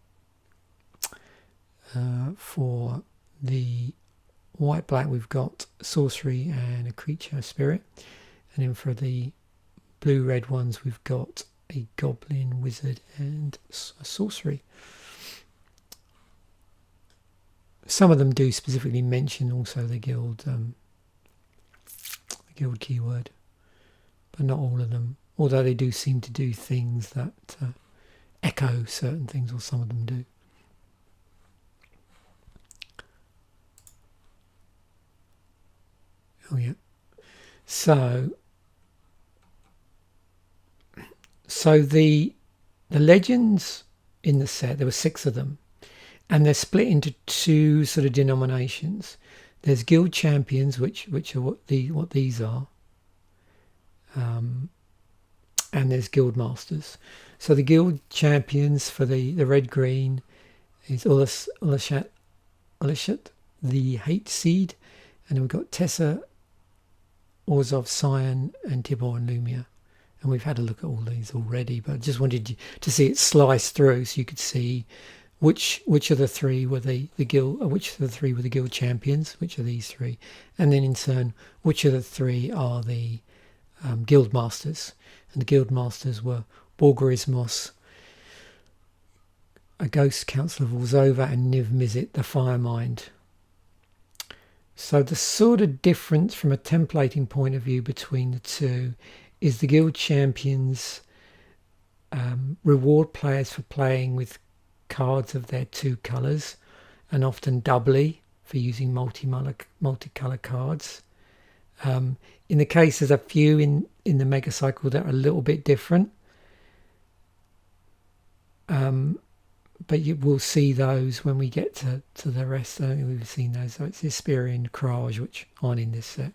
For the white black we've got sorcery and a creature spirit, and then for the blue red ones we've got a goblin, wizard and a sorcery. Some of them do specifically mention also the guild keyword, but not all of them, although they do seem to do things that echo certain things, or some of them do. Oh yeah. So the legends in the set, there were 6 of them, and they're split into 2 sort of denominations. There's guild champions, which are what these are, and there's guild masters. So the guild champions for the red green is Ulashat, the Hate Seed, and then we've got Tessa, Orzhov, Cyan, and Tibor and Lumia. And we've had a look at all these already, but I just wanted you to see it sliced through so you could see which of the 3 were the guild, or which of the 3 were the guild champions, which are these 3, and then in turn which of the 3 are the guild masters. And the guild masters were Borgorismos, a ghost council of Orzhova, and Niv Mizzet, the Firemind. So the sort of difference from a templating point of view between the 2 is the guild champions reward players for playing with cards of their 2 colours, and often doubly for using multicolour cards. In the case, there's a few in the Mega Cycle that are a little bit different, but you will see those when we get to the rest. I think we've seen those. So it's Hesperia and Kraj, which aren't in this set.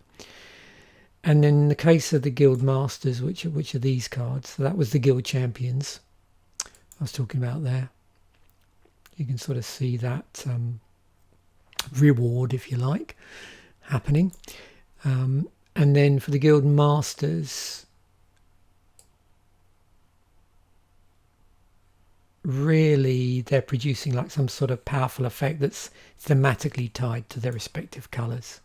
And then in the case of the Guild Masters, which are these cards, so that was the Guild Champions I was talking about there. You can sort of see that reward, if you like, happening. And then for the Guild Masters, really they're producing like some sort of powerful effect that's thematically tied to their respective colours.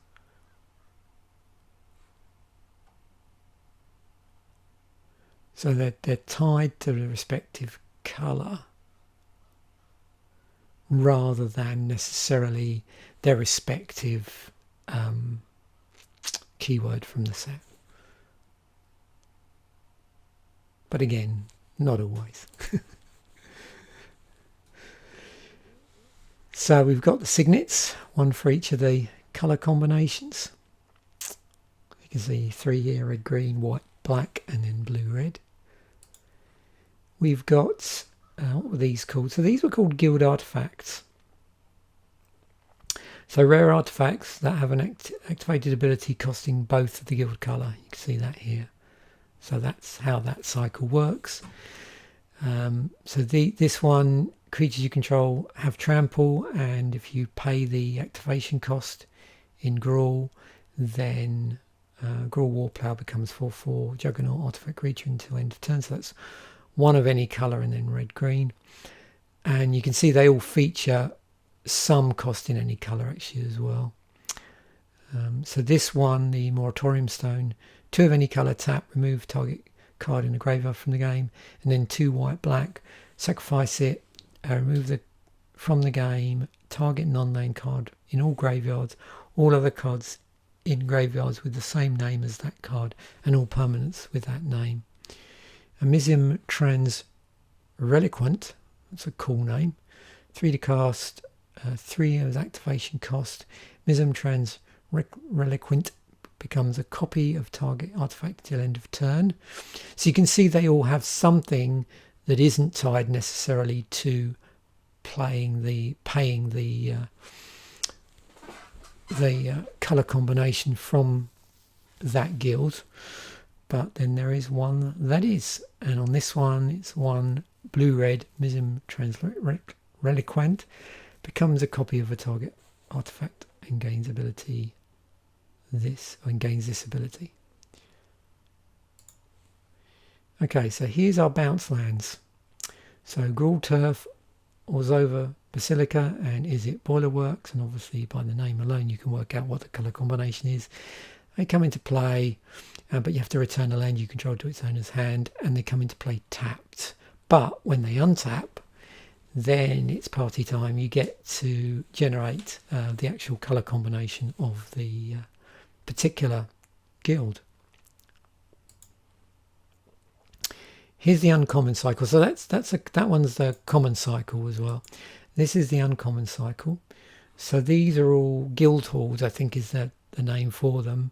So they're tied to the respective colour rather than necessarily their respective keyword from the set. But again, not always. So we've got the signets, 1 for each of the colour combinations. You can see 3 here, red, green, white, black, and then blue, red. We've got, what were these called? So these were called guild artifacts. So rare artifacts that have an activated ability costing both of the guild colour. You can see that here. So that's how that cycle works. So this one, creatures you control have trample, and if you pay the activation cost in Gruul, then Gruul Warplow becomes 4/4 Juggernaut artifact creature until end of turn. So that's 1 of any colour, and then red, green. And you can see they all feature some cost in any colour actually as well. So this one, the Moratorium Stone, 2 of any colour, tap, remove target card in the graveyard from the game, and then 2 white, black, sacrifice it, remove from the game target non-name card in all graveyards, all other cards in graveyards with the same name as that card, and all permanents with that name. Amizium Trans Reliquant, that's a cool name, 3 to cast, 3 as activation cost. Mism Trans Reliquant becomes a copy of target artifact till end of turn. So you can see they all have something that isn't tied necessarily to paying the colour combination from that guild, but then there is one that is, and on this one it's 1 blue-red Mism Transreliquant becomes a copy of a target artifact and gains this ability. Okay, so here's our bounce lands. So Grawl Turf, Orzova Basilica, and Is It Boiler Works, and obviously by the name alone you can work out what the colour combination is. They come into play, but you have to return a land you control to its owner's hand, and they come into play tapped. But when they untap, then it's party time. You get to generate the actual colour combination of the particular guild. Here's the uncommon cycle. So that one's the common cycle as well. This is the uncommon cycle. So these are all guild halls, I think is the name for them.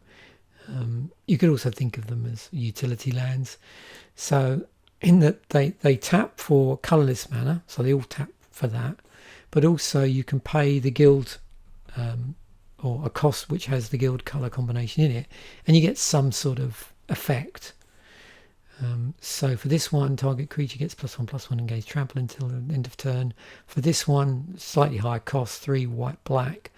You could also think of them as utility lands. So in that they tap for colourless mana, so they all tap for that. But also you can pay the guild or a cost which has the guild colour combination in it, and you get some sort of effect. So for this one, target creature gets +1/+1 and gains trample until the end of turn. For this one, slightly higher cost, 3 white/black.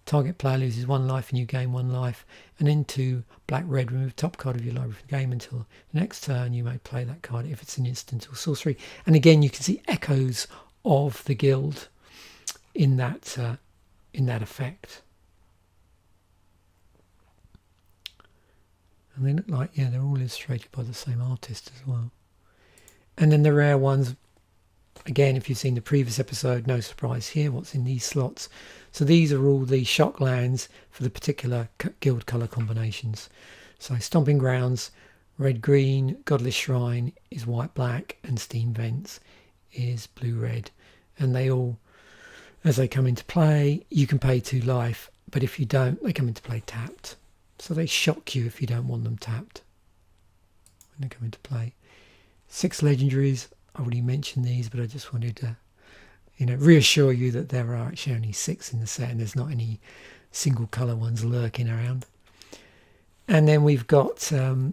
Target player loses 1 life and you gain 1 life. And then 2 black/red, remove top card of your library from the game until the next turn. You may play that card if it's an instant or sorcery. And again, you can see echoes of the guild in that effect. And they look like, yeah, they're all illustrated by the same artist as well. And then the rare ones, again, if you've seen the previous episode, no surprise here, what's in these slots. So these are all the shock lands for the particular guild colour combinations. So Stomping Grounds, red-green, Godless Shrine is white-black, and Steam Vents is blue-red. And they all, as they come into play, you can pay 2 life, but if you don't, they come into play tapped. So they shock you if you don't want them tapped when they come into play. 6 legendaries. I already mentioned these, but I just wanted to, reassure you that there are actually only 6 in the set, and there's not any single colour ones lurking around. And then we've got a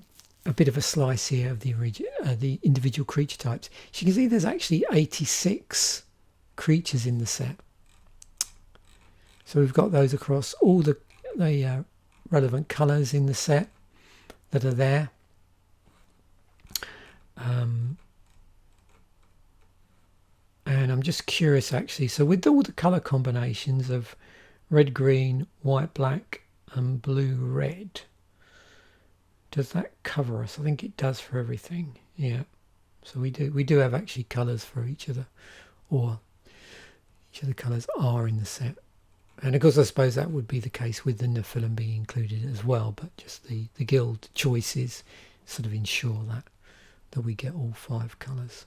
bit of a slice here of the individual creature types. So you can see there's actually 86 creatures in the set. So we've got those across all the relevant colours in the set that are there. And I'm just curious actually, so with all the colour combinations of red, green, white, black and blue, red, does that cover us? I think it does for everything. Yeah, so we do have actually colours for each of the colours are in the set. And of course, I suppose that would be the case with the Nephilim being included as well, but just the guild choices sort of ensure that we get all 5 colours.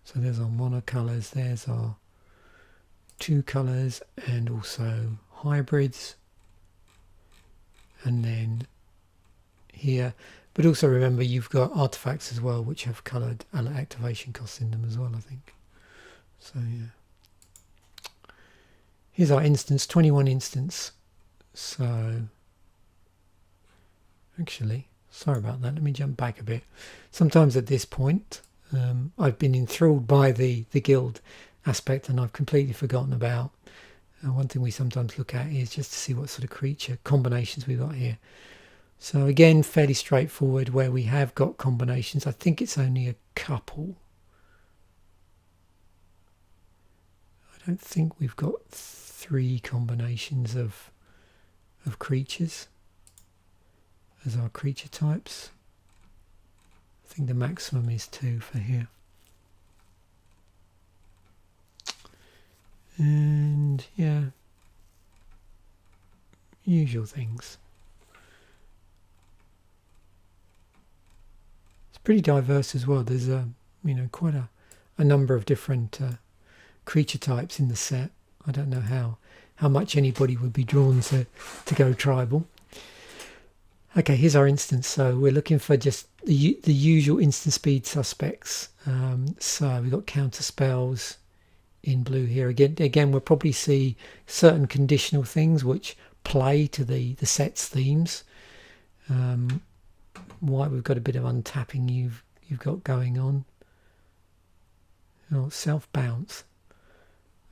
So there's our monocolours, there's our 2 colours, and also hybrids. And then here, but also remember you've got artifacts as well, which have coloured activation costs in them as well, I think. So yeah. Here's our instance, 21 instance. So, actually, sorry about that. Let me jump back a bit. Sometimes at this point, I've been enthralled by the guild aspect, and I've completely forgotten about. One thing we sometimes look at is just to see what sort of creature combinations we've got here. So again, fairly straightforward where we have got combinations. I think it's only a couple. I don't think we've got 3 combinations of creatures as our creature types. I think the maximum is 2 for here. And yeah, usual things. It's pretty diverse as well. There's quite a number of different creature types in the set. I don't know how much anybody would be drawn to go tribal. Okay, here's our instance. So we're looking for just the usual instant speed suspects. So we've got counter spells in blue here. Again, we'll probably see certain conditional things which play to the set's themes. White, we've got a bit of untapping you've got going on. Oh, self bounce.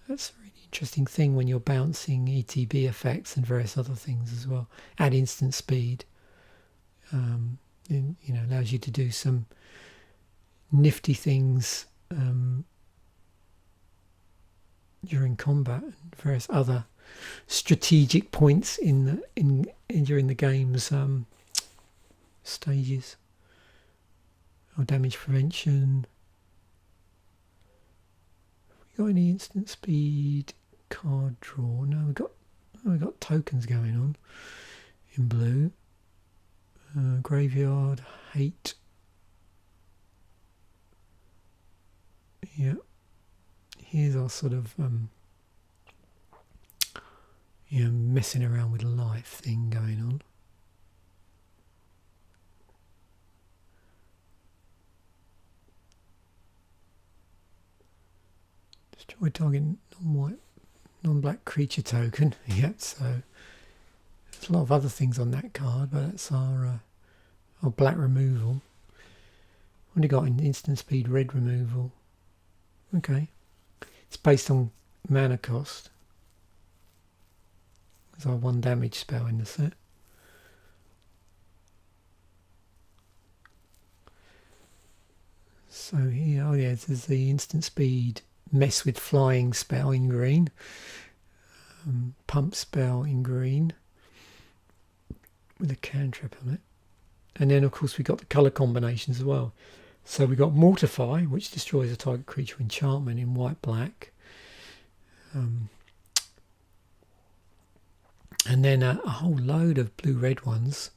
That's a really interesting thing when you're bouncing ETB effects and various other things as well. Add instant speed. Allows you to do some nifty things during combat and various other strategic points during the game's stages. Or damage prevention. Have we got any instant speed card draw? No, we've got tokens going on in blue. Graveyard, hate. Yeah. Here's our sort of messing around with life thing going on. Destroy target non-white, non-black creature token. Yep, so there's a lot of other things on that card, but that's our black removal. What do you got in instant speed red removal? Okay. It's based on mana cost. There's our 1 damage spell in the set. So here, there's the instant speed mess with flying spell in green. Pump spell in green. With a cantrip on it. And then of course we got the colour combinations as well. So we got Mortify, which destroys a target creature enchantment in white black. And then a whole load of blue red ones.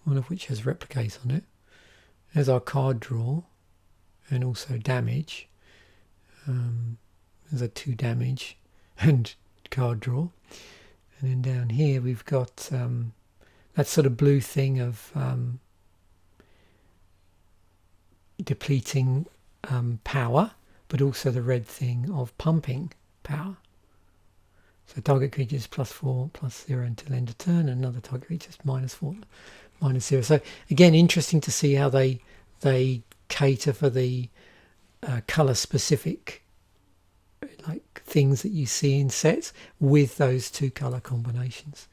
One of which has Replicate on it. There's our card draw. And also damage. There's a 2 damage and card draw. And then down here we've got that sort of blue thing of depleting power, but also the red thing of pumping power. So target creatures +4/+0 until end of turn, and another target creatures -4/-0. So again, interesting to see how they cater for the colour specific like things that you see in sets with those 2 colour combinations.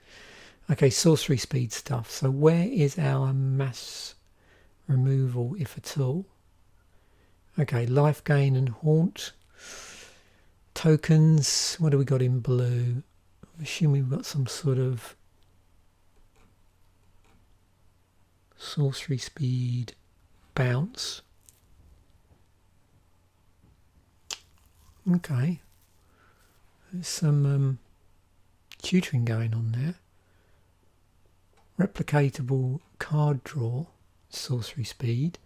Okay, sorcery speed stuff. So where is our mass removal, if at all? Okay, life gain and haunt. Tokens, what do we got in blue? I'm assuming we've got some sort of sorcery speed bounce. Okay, there's some tutoring going on there. Replicatable card draw, sorcery speed.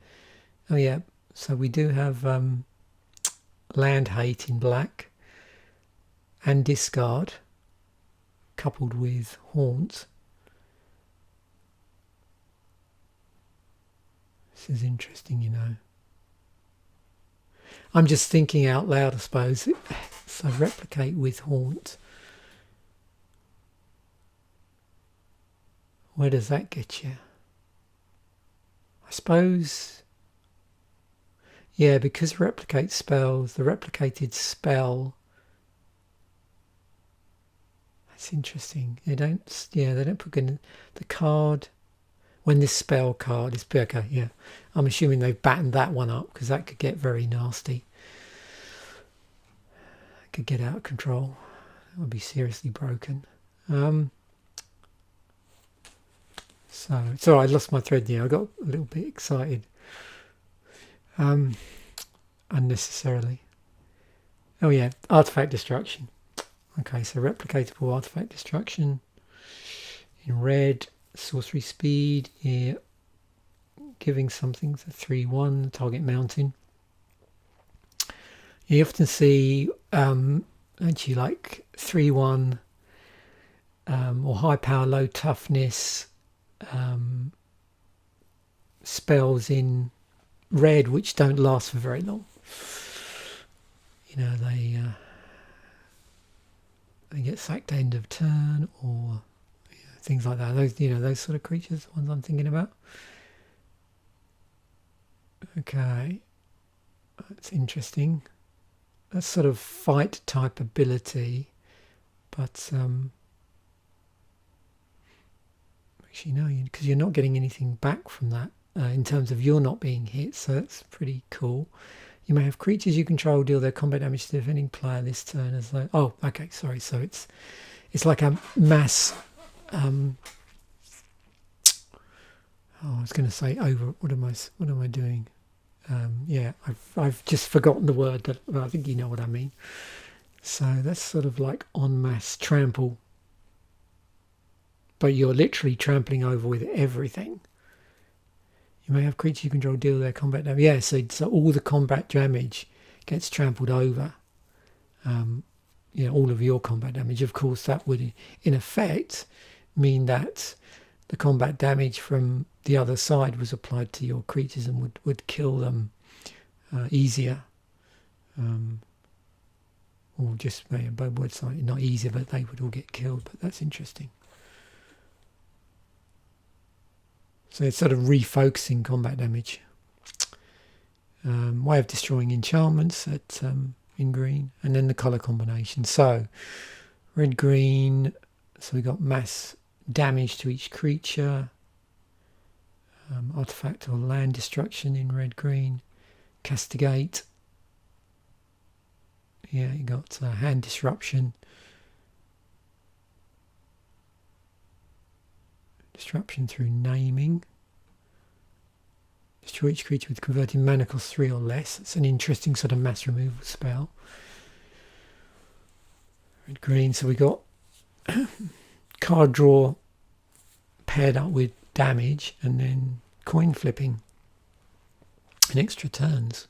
Oh yeah, so we do have land hate in black and discard coupled with haunt. This is interesting, you know. I'm just thinking out loud, I suppose. So replicate with haunt. Where does that get you? I suppose, yeah, because replicate spells, the replicated spell. That's interesting. They don't put in the card when this spell card is okay. Yeah, I'm assuming they've battened that one up because that could get very nasty. It could get out of control. That would be seriously broken. So it's all right, I lost my thread there. I got a little bit excited. Unnecessarily. Oh yeah, artifact destruction. Okay, so replicatable artifact destruction in red, sorcery speed, yeah, giving something to 3/1, target mountain. You often see actually like 3/1 or high power, low toughness spells in red which don't last for very long. You know, they get sacked end of turn, or things like that. Those, those sort of creatures, the ones I'm thinking about. Okay, that's interesting. That's sort of fight type ability, but actually no, because you're not getting anything back from that in terms of you're not being hit, so that's pretty cool. You may have creatures you control deal their combat damage to the defending player this turn as though... Oh, okay, sorry. So it's like a mass... I was going to say over... What am I doing? Yeah, I've just forgotten the word, that I think you know what I mean. So that's sort of like en masse trample. But you're literally trampling over with everything. You may have creatures you control deal their combat damage. Yeah, so all the combat damage gets trampled over. All of your combat damage. Of course, that would, in effect, mean that the combat damage from the other side was applied to your creatures and would kill them easier. Or just maybe both words, not easier, but they would all get killed. But that's interesting. So it's sort of refocusing combat damage. Way of destroying enchantments in green, and then the colour combination. So red, green. So we got mass damage to each creature. Artifact or land destruction in red, green. Castigate. Yeah, you got hand disruption. Disruption through naming. Destroy each creature with converting mana cost 3 or less. It's an interesting sort of mass removal spell. Red, green. So we got card draw paired up with damage, and then coin flipping and extra turns.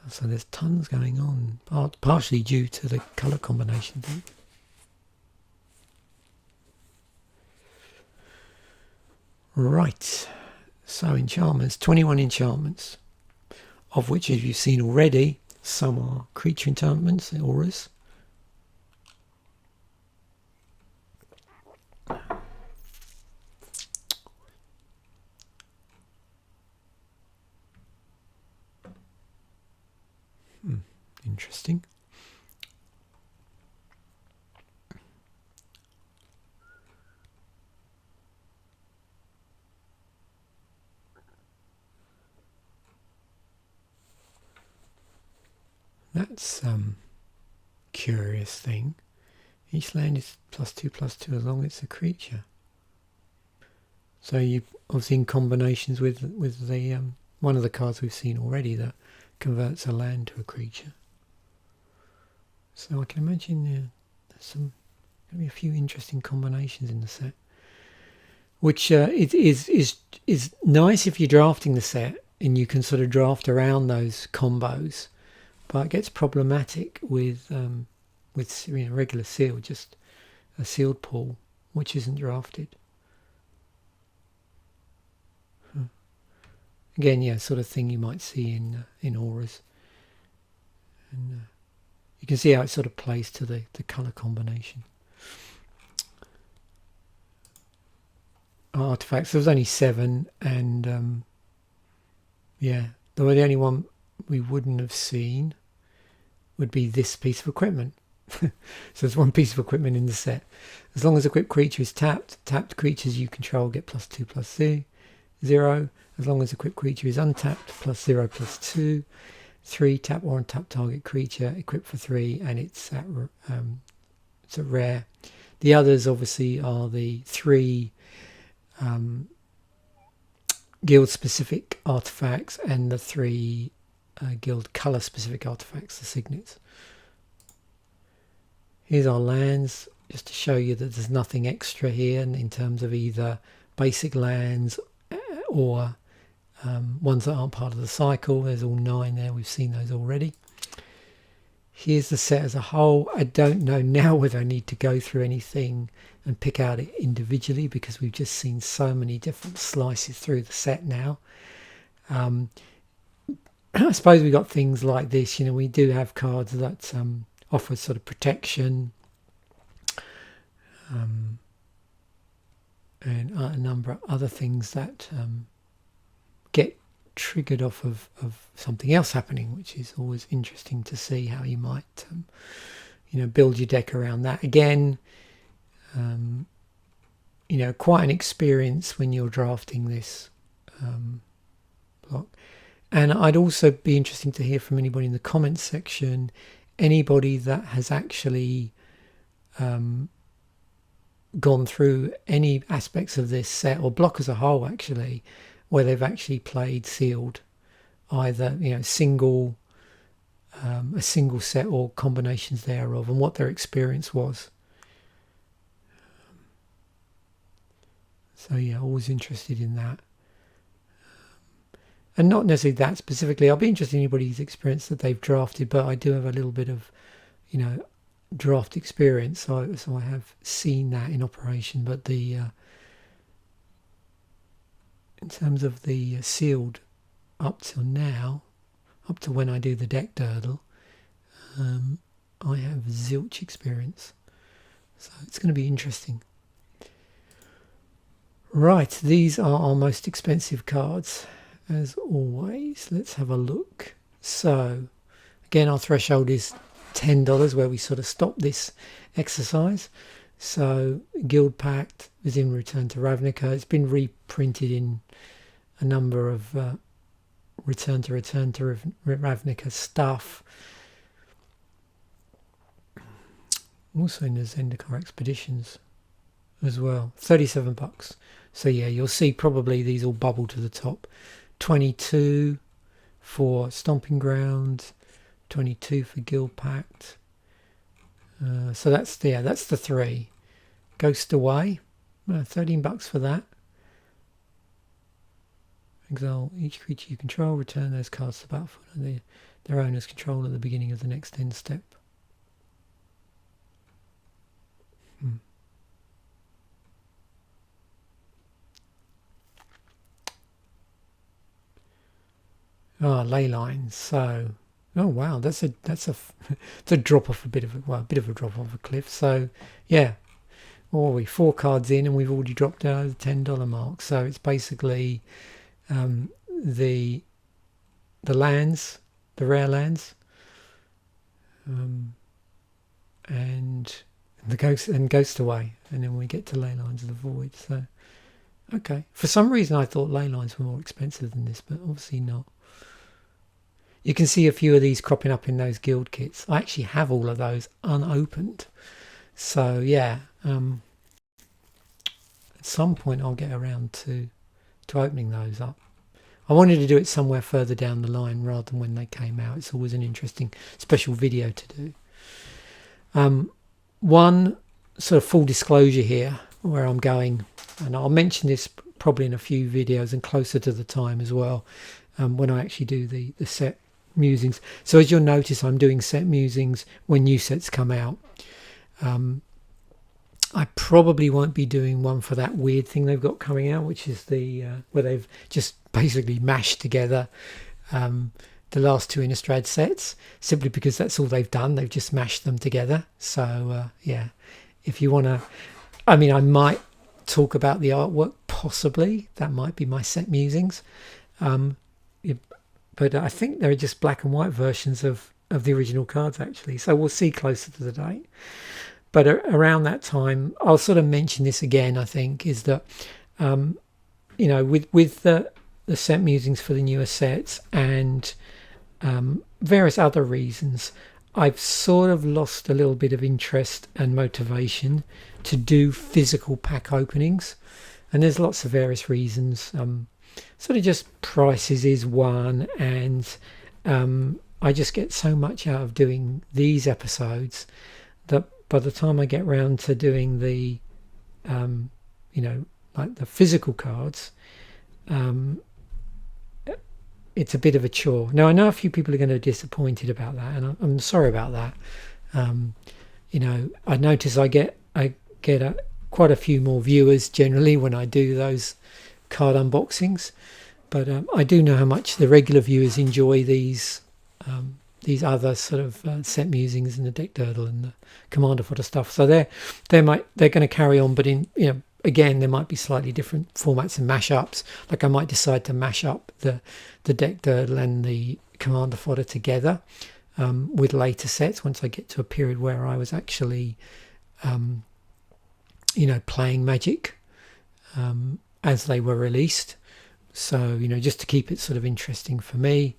So there's tons going on, partially due to the colour combination thing. Right, so enchantments, 21 enchantments, of which, as you've seen already, some are creature enchantments, auras. Interesting. That's curious thing. Each land is +2/+2 as long as it's a creature. So you obviously in combinations with the one of the cards we've seen already that converts a land to a creature. So I can imagine there's going to be a few interesting combinations in the set, which is nice if you're drafting the set and you can sort of draft around those combos. But it gets problematic with regular seal, just a sealed pool, which isn't drafted. Again, yeah, sort of thing you might see in auras, and you can see how it sort of plays to the colour combination. Artifacts. There was only 7, and yeah, the only one we wouldn't have seen would be this piece of equipment. So there's one piece of equipment in the set. As long as equipped creature is tapped creatures you control get +2/+0. As long as equipped creature is untapped, +0/+2. 3, tap or untap target creature, equipped for 3, and it's at rare. The others obviously are the 3 guild specific artifacts and the 3 guild colour specific artifacts, the signets. Here's our lands, just to show you that there's nothing extra here in terms of either basic lands or ones that aren't part of the cycle. There's all 9 there. We've seen those already. Here's the set as a whole. I don't know now whether I need to go through anything and pick out it individually, because we've just seen so many different slices through the set now. I suppose we got things like this. We do have cards that offer sort of protection, and a number of other things that get triggered off of something else happening, which is always interesting to see how you might build your deck around that. Again, quite an experience when you're drafting this block. And I'd also be interesting to hear from anybody in the comments section, anybody that has actually gone through any aspects of this set or block as a whole, actually, where they've actually played sealed, either a single set or combinations thereof, and what their experience was. So yeah, always interested in that. And not necessarily that specifically. I'll be interested in anybody's experience that they've drafted, but I do have a little bit of, draft experience, so I have seen that in operation. But in terms of the sealed up till now, up to when I do the deck durdle, I have zilch experience. So it's going to be interesting. Right, these are our most expensive cards. As always, let's have a look. So again, our threshold is $10, where we sort of stop this exercise. So Guildpact is in Return to Ravnica. It's been reprinted in a number of Return to Ravnica stuff. Also in the Zendikar Expeditions as well. $37. So yeah, you'll see probably these all bubble to the top. 22 for Stomping Grounds, 22 for Guildpact. So that's the 3. Ghost Away, $13 for that. Exile each creature you control, return those cards to the battlefield under their owner's control at the beginning of the next end step. Ley lines. So, oh wow, that's a it's a drop off a bit of a drop off a cliff. So, yeah, we 4 cards in, and we've already dropped down the $10 mark. So it's basically the lands, the rare lands, and the Ghost Away, and then we get to Ley Lines of the Void. So, okay, for some reason I thought Ley Lines were more expensive than this, but obviously not. You can see a few of these cropping up in those guild kits. I actually have all of those unopened. So yeah, at some point I'll get around to opening those up. I wanted to do it somewhere further down the line rather than when they came out. It's always an interesting special video to do. One sort of full disclosure here where I'm going, and I'll mention this probably in a few videos and closer to the time as well, when I actually do the set musings. So as you'll notice, I'm doing set musings when new sets come out. I probably won't be doing one for that weird thing they've got coming out, which is the where they've just basically mashed together the last 2 Innistrad sets, simply because that's all they've done. They've just mashed them together. So yeah, if you want to, I might talk about the artwork, possibly. That might be my set musings. But I think they're just black and white versions of the original cards, actually. So we'll see closer to the date. But around that time, I'll sort of mention this again, I think, is that, with the set musings for the newer sets and various other reasons, I've sort of lost a little bit of interest and motivation to do physical pack openings. And there's lots of various reasons. Sort of just prices is one, and I just get so much out of doing these episodes that by the time I get round to doing the like the physical cards, it's a bit of a chore. Now I know a few people are going to be disappointed about that, and I'm sorry about that. You know, I notice I get quite a few more viewers generally when I do those card unboxings, but I do know how much the regular viewers enjoy these other sort of set musings and the deck durdle and the commander fodder stuff. So they're going to carry on, but in, you know, again, there might be slightly different formats and mashups. Like I might decide to mash up the deck durdle and the commander fodder together with later sets once I get to a period where I was actually, you know, playing Magic as they were released. So, you know, just to keep it sort of interesting for me.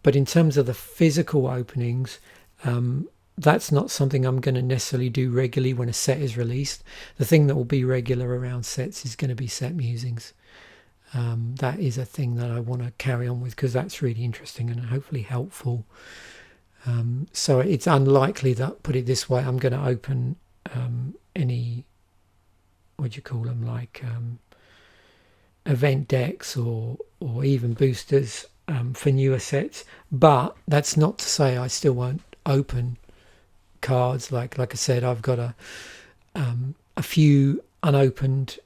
But in terms of the physical openings, that's not something I'm going to necessarily do regularly when a set is released. The thing that will be regular around sets is going to be set musings. That is a thing that I want to carry on with because that's really interesting and hopefully helpful. So it's unlikely that, put it this way, I'm going to open any, what do you call them, like event decks or even boosters for newer sets. But that's not to say I still won't open cards. Like I said, I've got a few unopened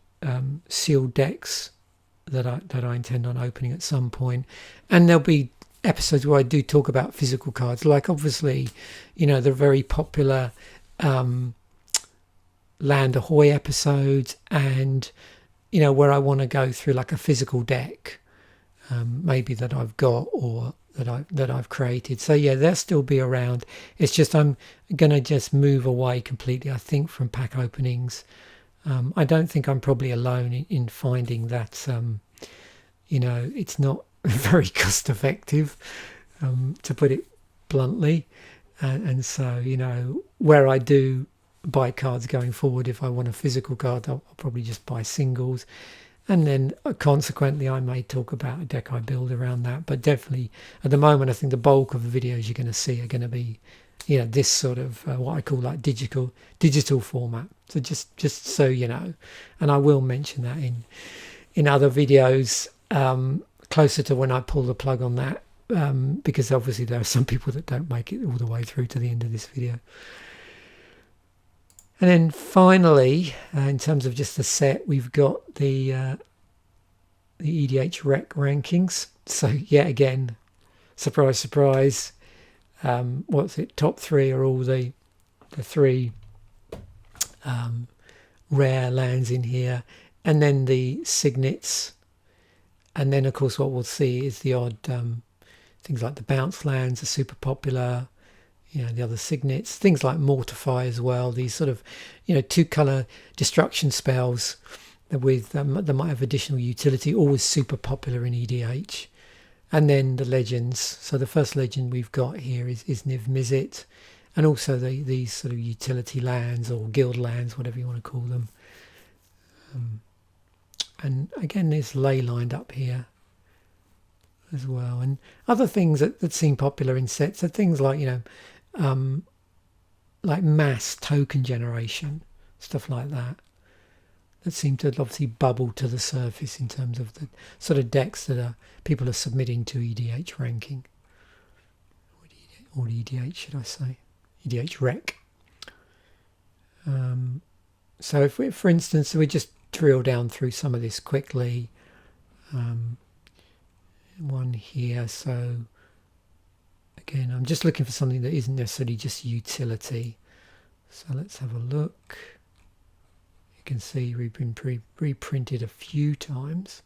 sealed decks that I intend on opening at some point, and there'll be episodes where I do talk about physical cards, like obviously, you know, the very popular Land Ahoy episodes, and you know, where I want to go through like a physical deck, maybe that I've got or that I've created. So yeah, they'll still be around. It's just I'm gonna just move away completely, I think, from pack openings. I don't think I'm probably alone in finding that you know, it's not very cost effective, to put it bluntly, and so, you know, where I do buy cards going forward, if I want a physical card, I'll probably just buy singles, and then consequently I may talk about a deck I build around that. But definitely at the moment I think the bulk of the videos you're going to see are going to be, you know, this sort of what I call like digital format. So just so you know, and I will mention that in other videos closer to when I pull the plug on that, because obviously there are some people that don't make it all the way through to the end of this video. And then finally, in terms of just the set, we've got the EDH rec rankings. So yet again, surprise, surprise. What's it? Top three are all the three rare lands in here, and then the signets. And then, of course, what we'll see is the odd things like the bounce lands are super popular. You know, the other signets, things like Mortify as well. These sort of, you know, 2-color destruction spells with that might have additional utility, always super popular in EDH. And then the legends. So the first legend we've got here is Niv Mizzet, and also these sort of utility lands or guild lands, whatever you want to call them. And again, there's ley lined up here as well. And other things that seem popular in sets are things like, you know, like mass token generation, stuff like that seem to obviously bubble to the surface in terms of the sort of decks that people are submitting to EDH ranking, or EDH should I say, EDH rec. So if we, for instance, we just drill down through some of this quickly, one here. So again, I'm just looking for something that isn't necessarily just utility. So let's have a look. You can see we've been reprinted a few times.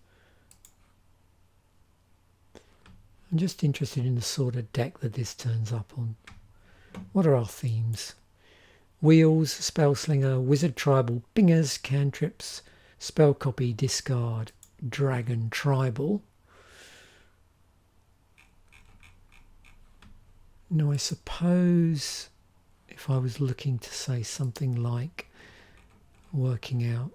I'm just interested in the sort of deck that this turns up on. What are our themes? Wheels, Spellslinger, Wizard Tribal, Bingers, Cantrips, Spell Copy, Discard, Dragon Tribal. Now I suppose if I was looking to say something like working out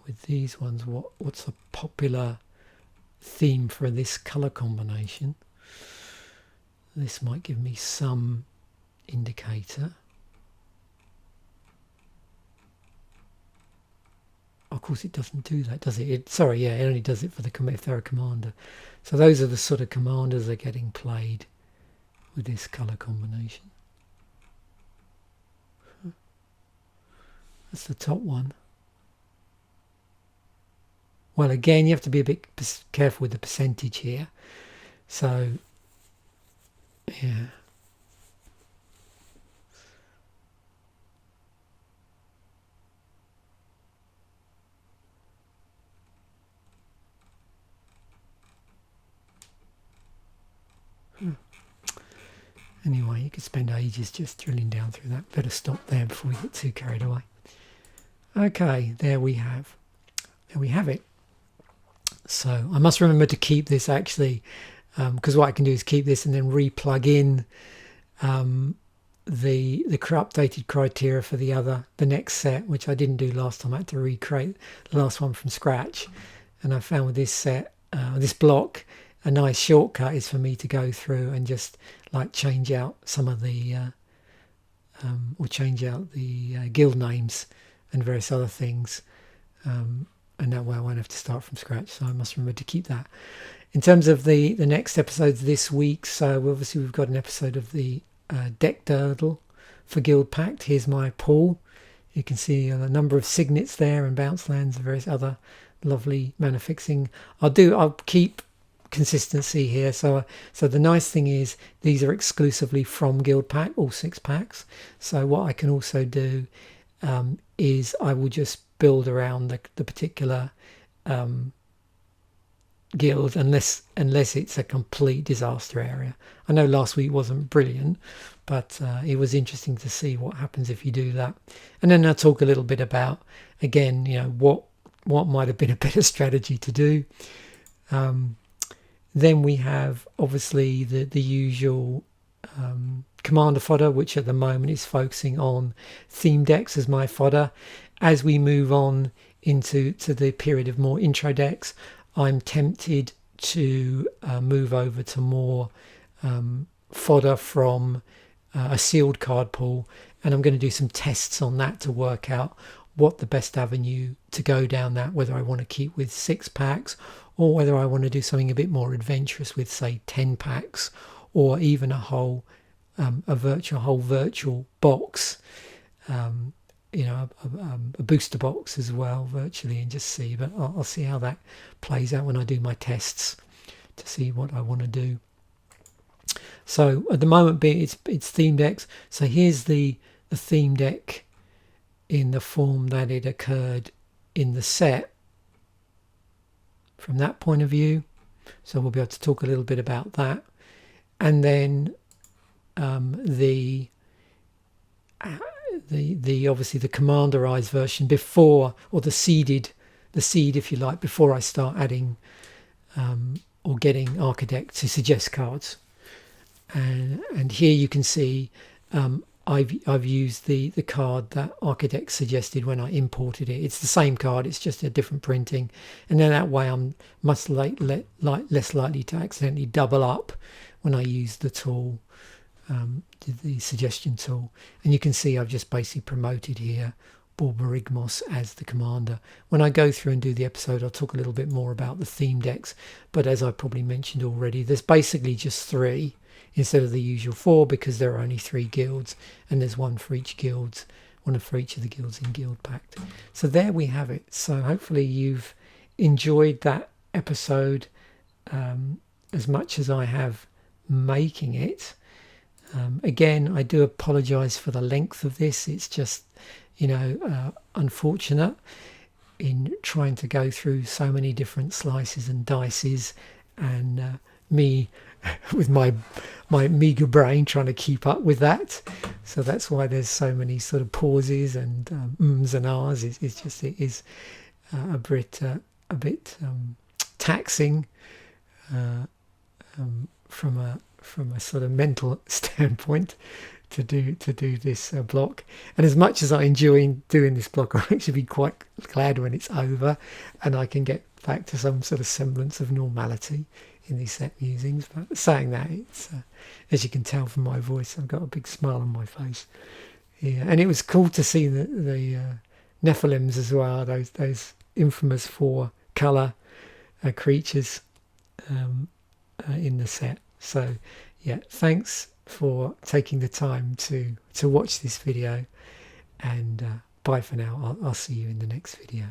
with these ones, what's a popular theme for this colour combination, this might give me some indicator. course it doesn't do that, does it? Sorry, yeah, it only does it for if they're a commander. So those are the sort of commanders that are getting played with this colour combination. That's the top one. Well, again, you have to be a bit careful with the percentage here. So, yeah. Anyway, you could spend ages just drilling down through that. Better stop there before we get too carried away. Okay, there we have it. So I must remember to keep this actually, because what I can do is keep this and then re-plug in the updated criteria for the next set, which I didn't do last time. I had to recreate the last one from scratch, and I found with this set, this block, a nice shortcut is for me to go through and just like change out some of the or change out the guild names and various other things, and that way I won't have to start from scratch. So I must remember to keep that. In terms of the next episodes this week, so obviously we've got an episode of the deck durdle for Guildpact. Here's my pool. You can see a number of signets there and bounce lands and various other lovely mana fixing. I'll keep consistency here, so the nice thing is these are exclusively from Guildpact, all 6 packs. So what I can also do is I will just build around the particular guild unless it's a complete disaster area. I know last week wasn't brilliant, but it was interesting to see what happens if you do that. And then I'll talk a little bit about, again, what might have been a better strategy to do. Then we have obviously the usual commander fodder, which at the moment is focusing on theme decks as my fodder. As we move on into the period of more intro decks, I'm tempted to move over to more fodder from a sealed card pool, and I'm going to do some tests on that to work out what the best avenue to go down that, whether I want to keep with 6 packs or whether I want to do something a bit more adventurous with, say, 10 packs or even a whole virtual box, a booster box as well virtually, and just see. But I'll see how that plays out when I do my tests to see what I want to do. So at the moment, it's theme decks. So here's the theme deck in the form that it occurred in the set from that point of view. So we'll be able to talk a little bit about that. And then the obviously the commanderized version before, or the seed if you like, before I start adding or getting Architect to suggest cards. And here you can see I've used the card that Architect suggested when I imported it. It's the same card, it's just a different printing, and then that way I'm much less likely to accidentally double up when I use the tool, the suggestion tool. And you can see I've just basically promoted here Borborygmos as the commander. When I go through and do the episode, I'll talk a little bit more about the theme decks, but as I probably mentioned already, there's basically just 3 instead of the usual 4, because there are only 3 guilds, and there's one for each guild, one for each of the guilds in Guildpact. So there we have it. So hopefully you've enjoyed that episode as much as I have making it. Again, I do apologise for the length of this. It's just, unfortunate in trying to go through so many different slices and dices, and me with my meager brain trying to keep up with that. So that's why there's so many sort of pauses and ums and ahs. It is a bit taxing from a sort of mental standpoint to do this block. And as much as I enjoy doing this block, I'll actually be quite glad when it's over and I can get back to some sort of semblance of normality in these set musings. But saying that, it's as you can tell from my voice, I've got a big smile on my face. Yeah, and it was cool to see the Nephilims as well. Those infamous 4 colour creatures in the set. So yeah, thanks for taking the time to watch this video, and bye for now. I'll see you in the next video.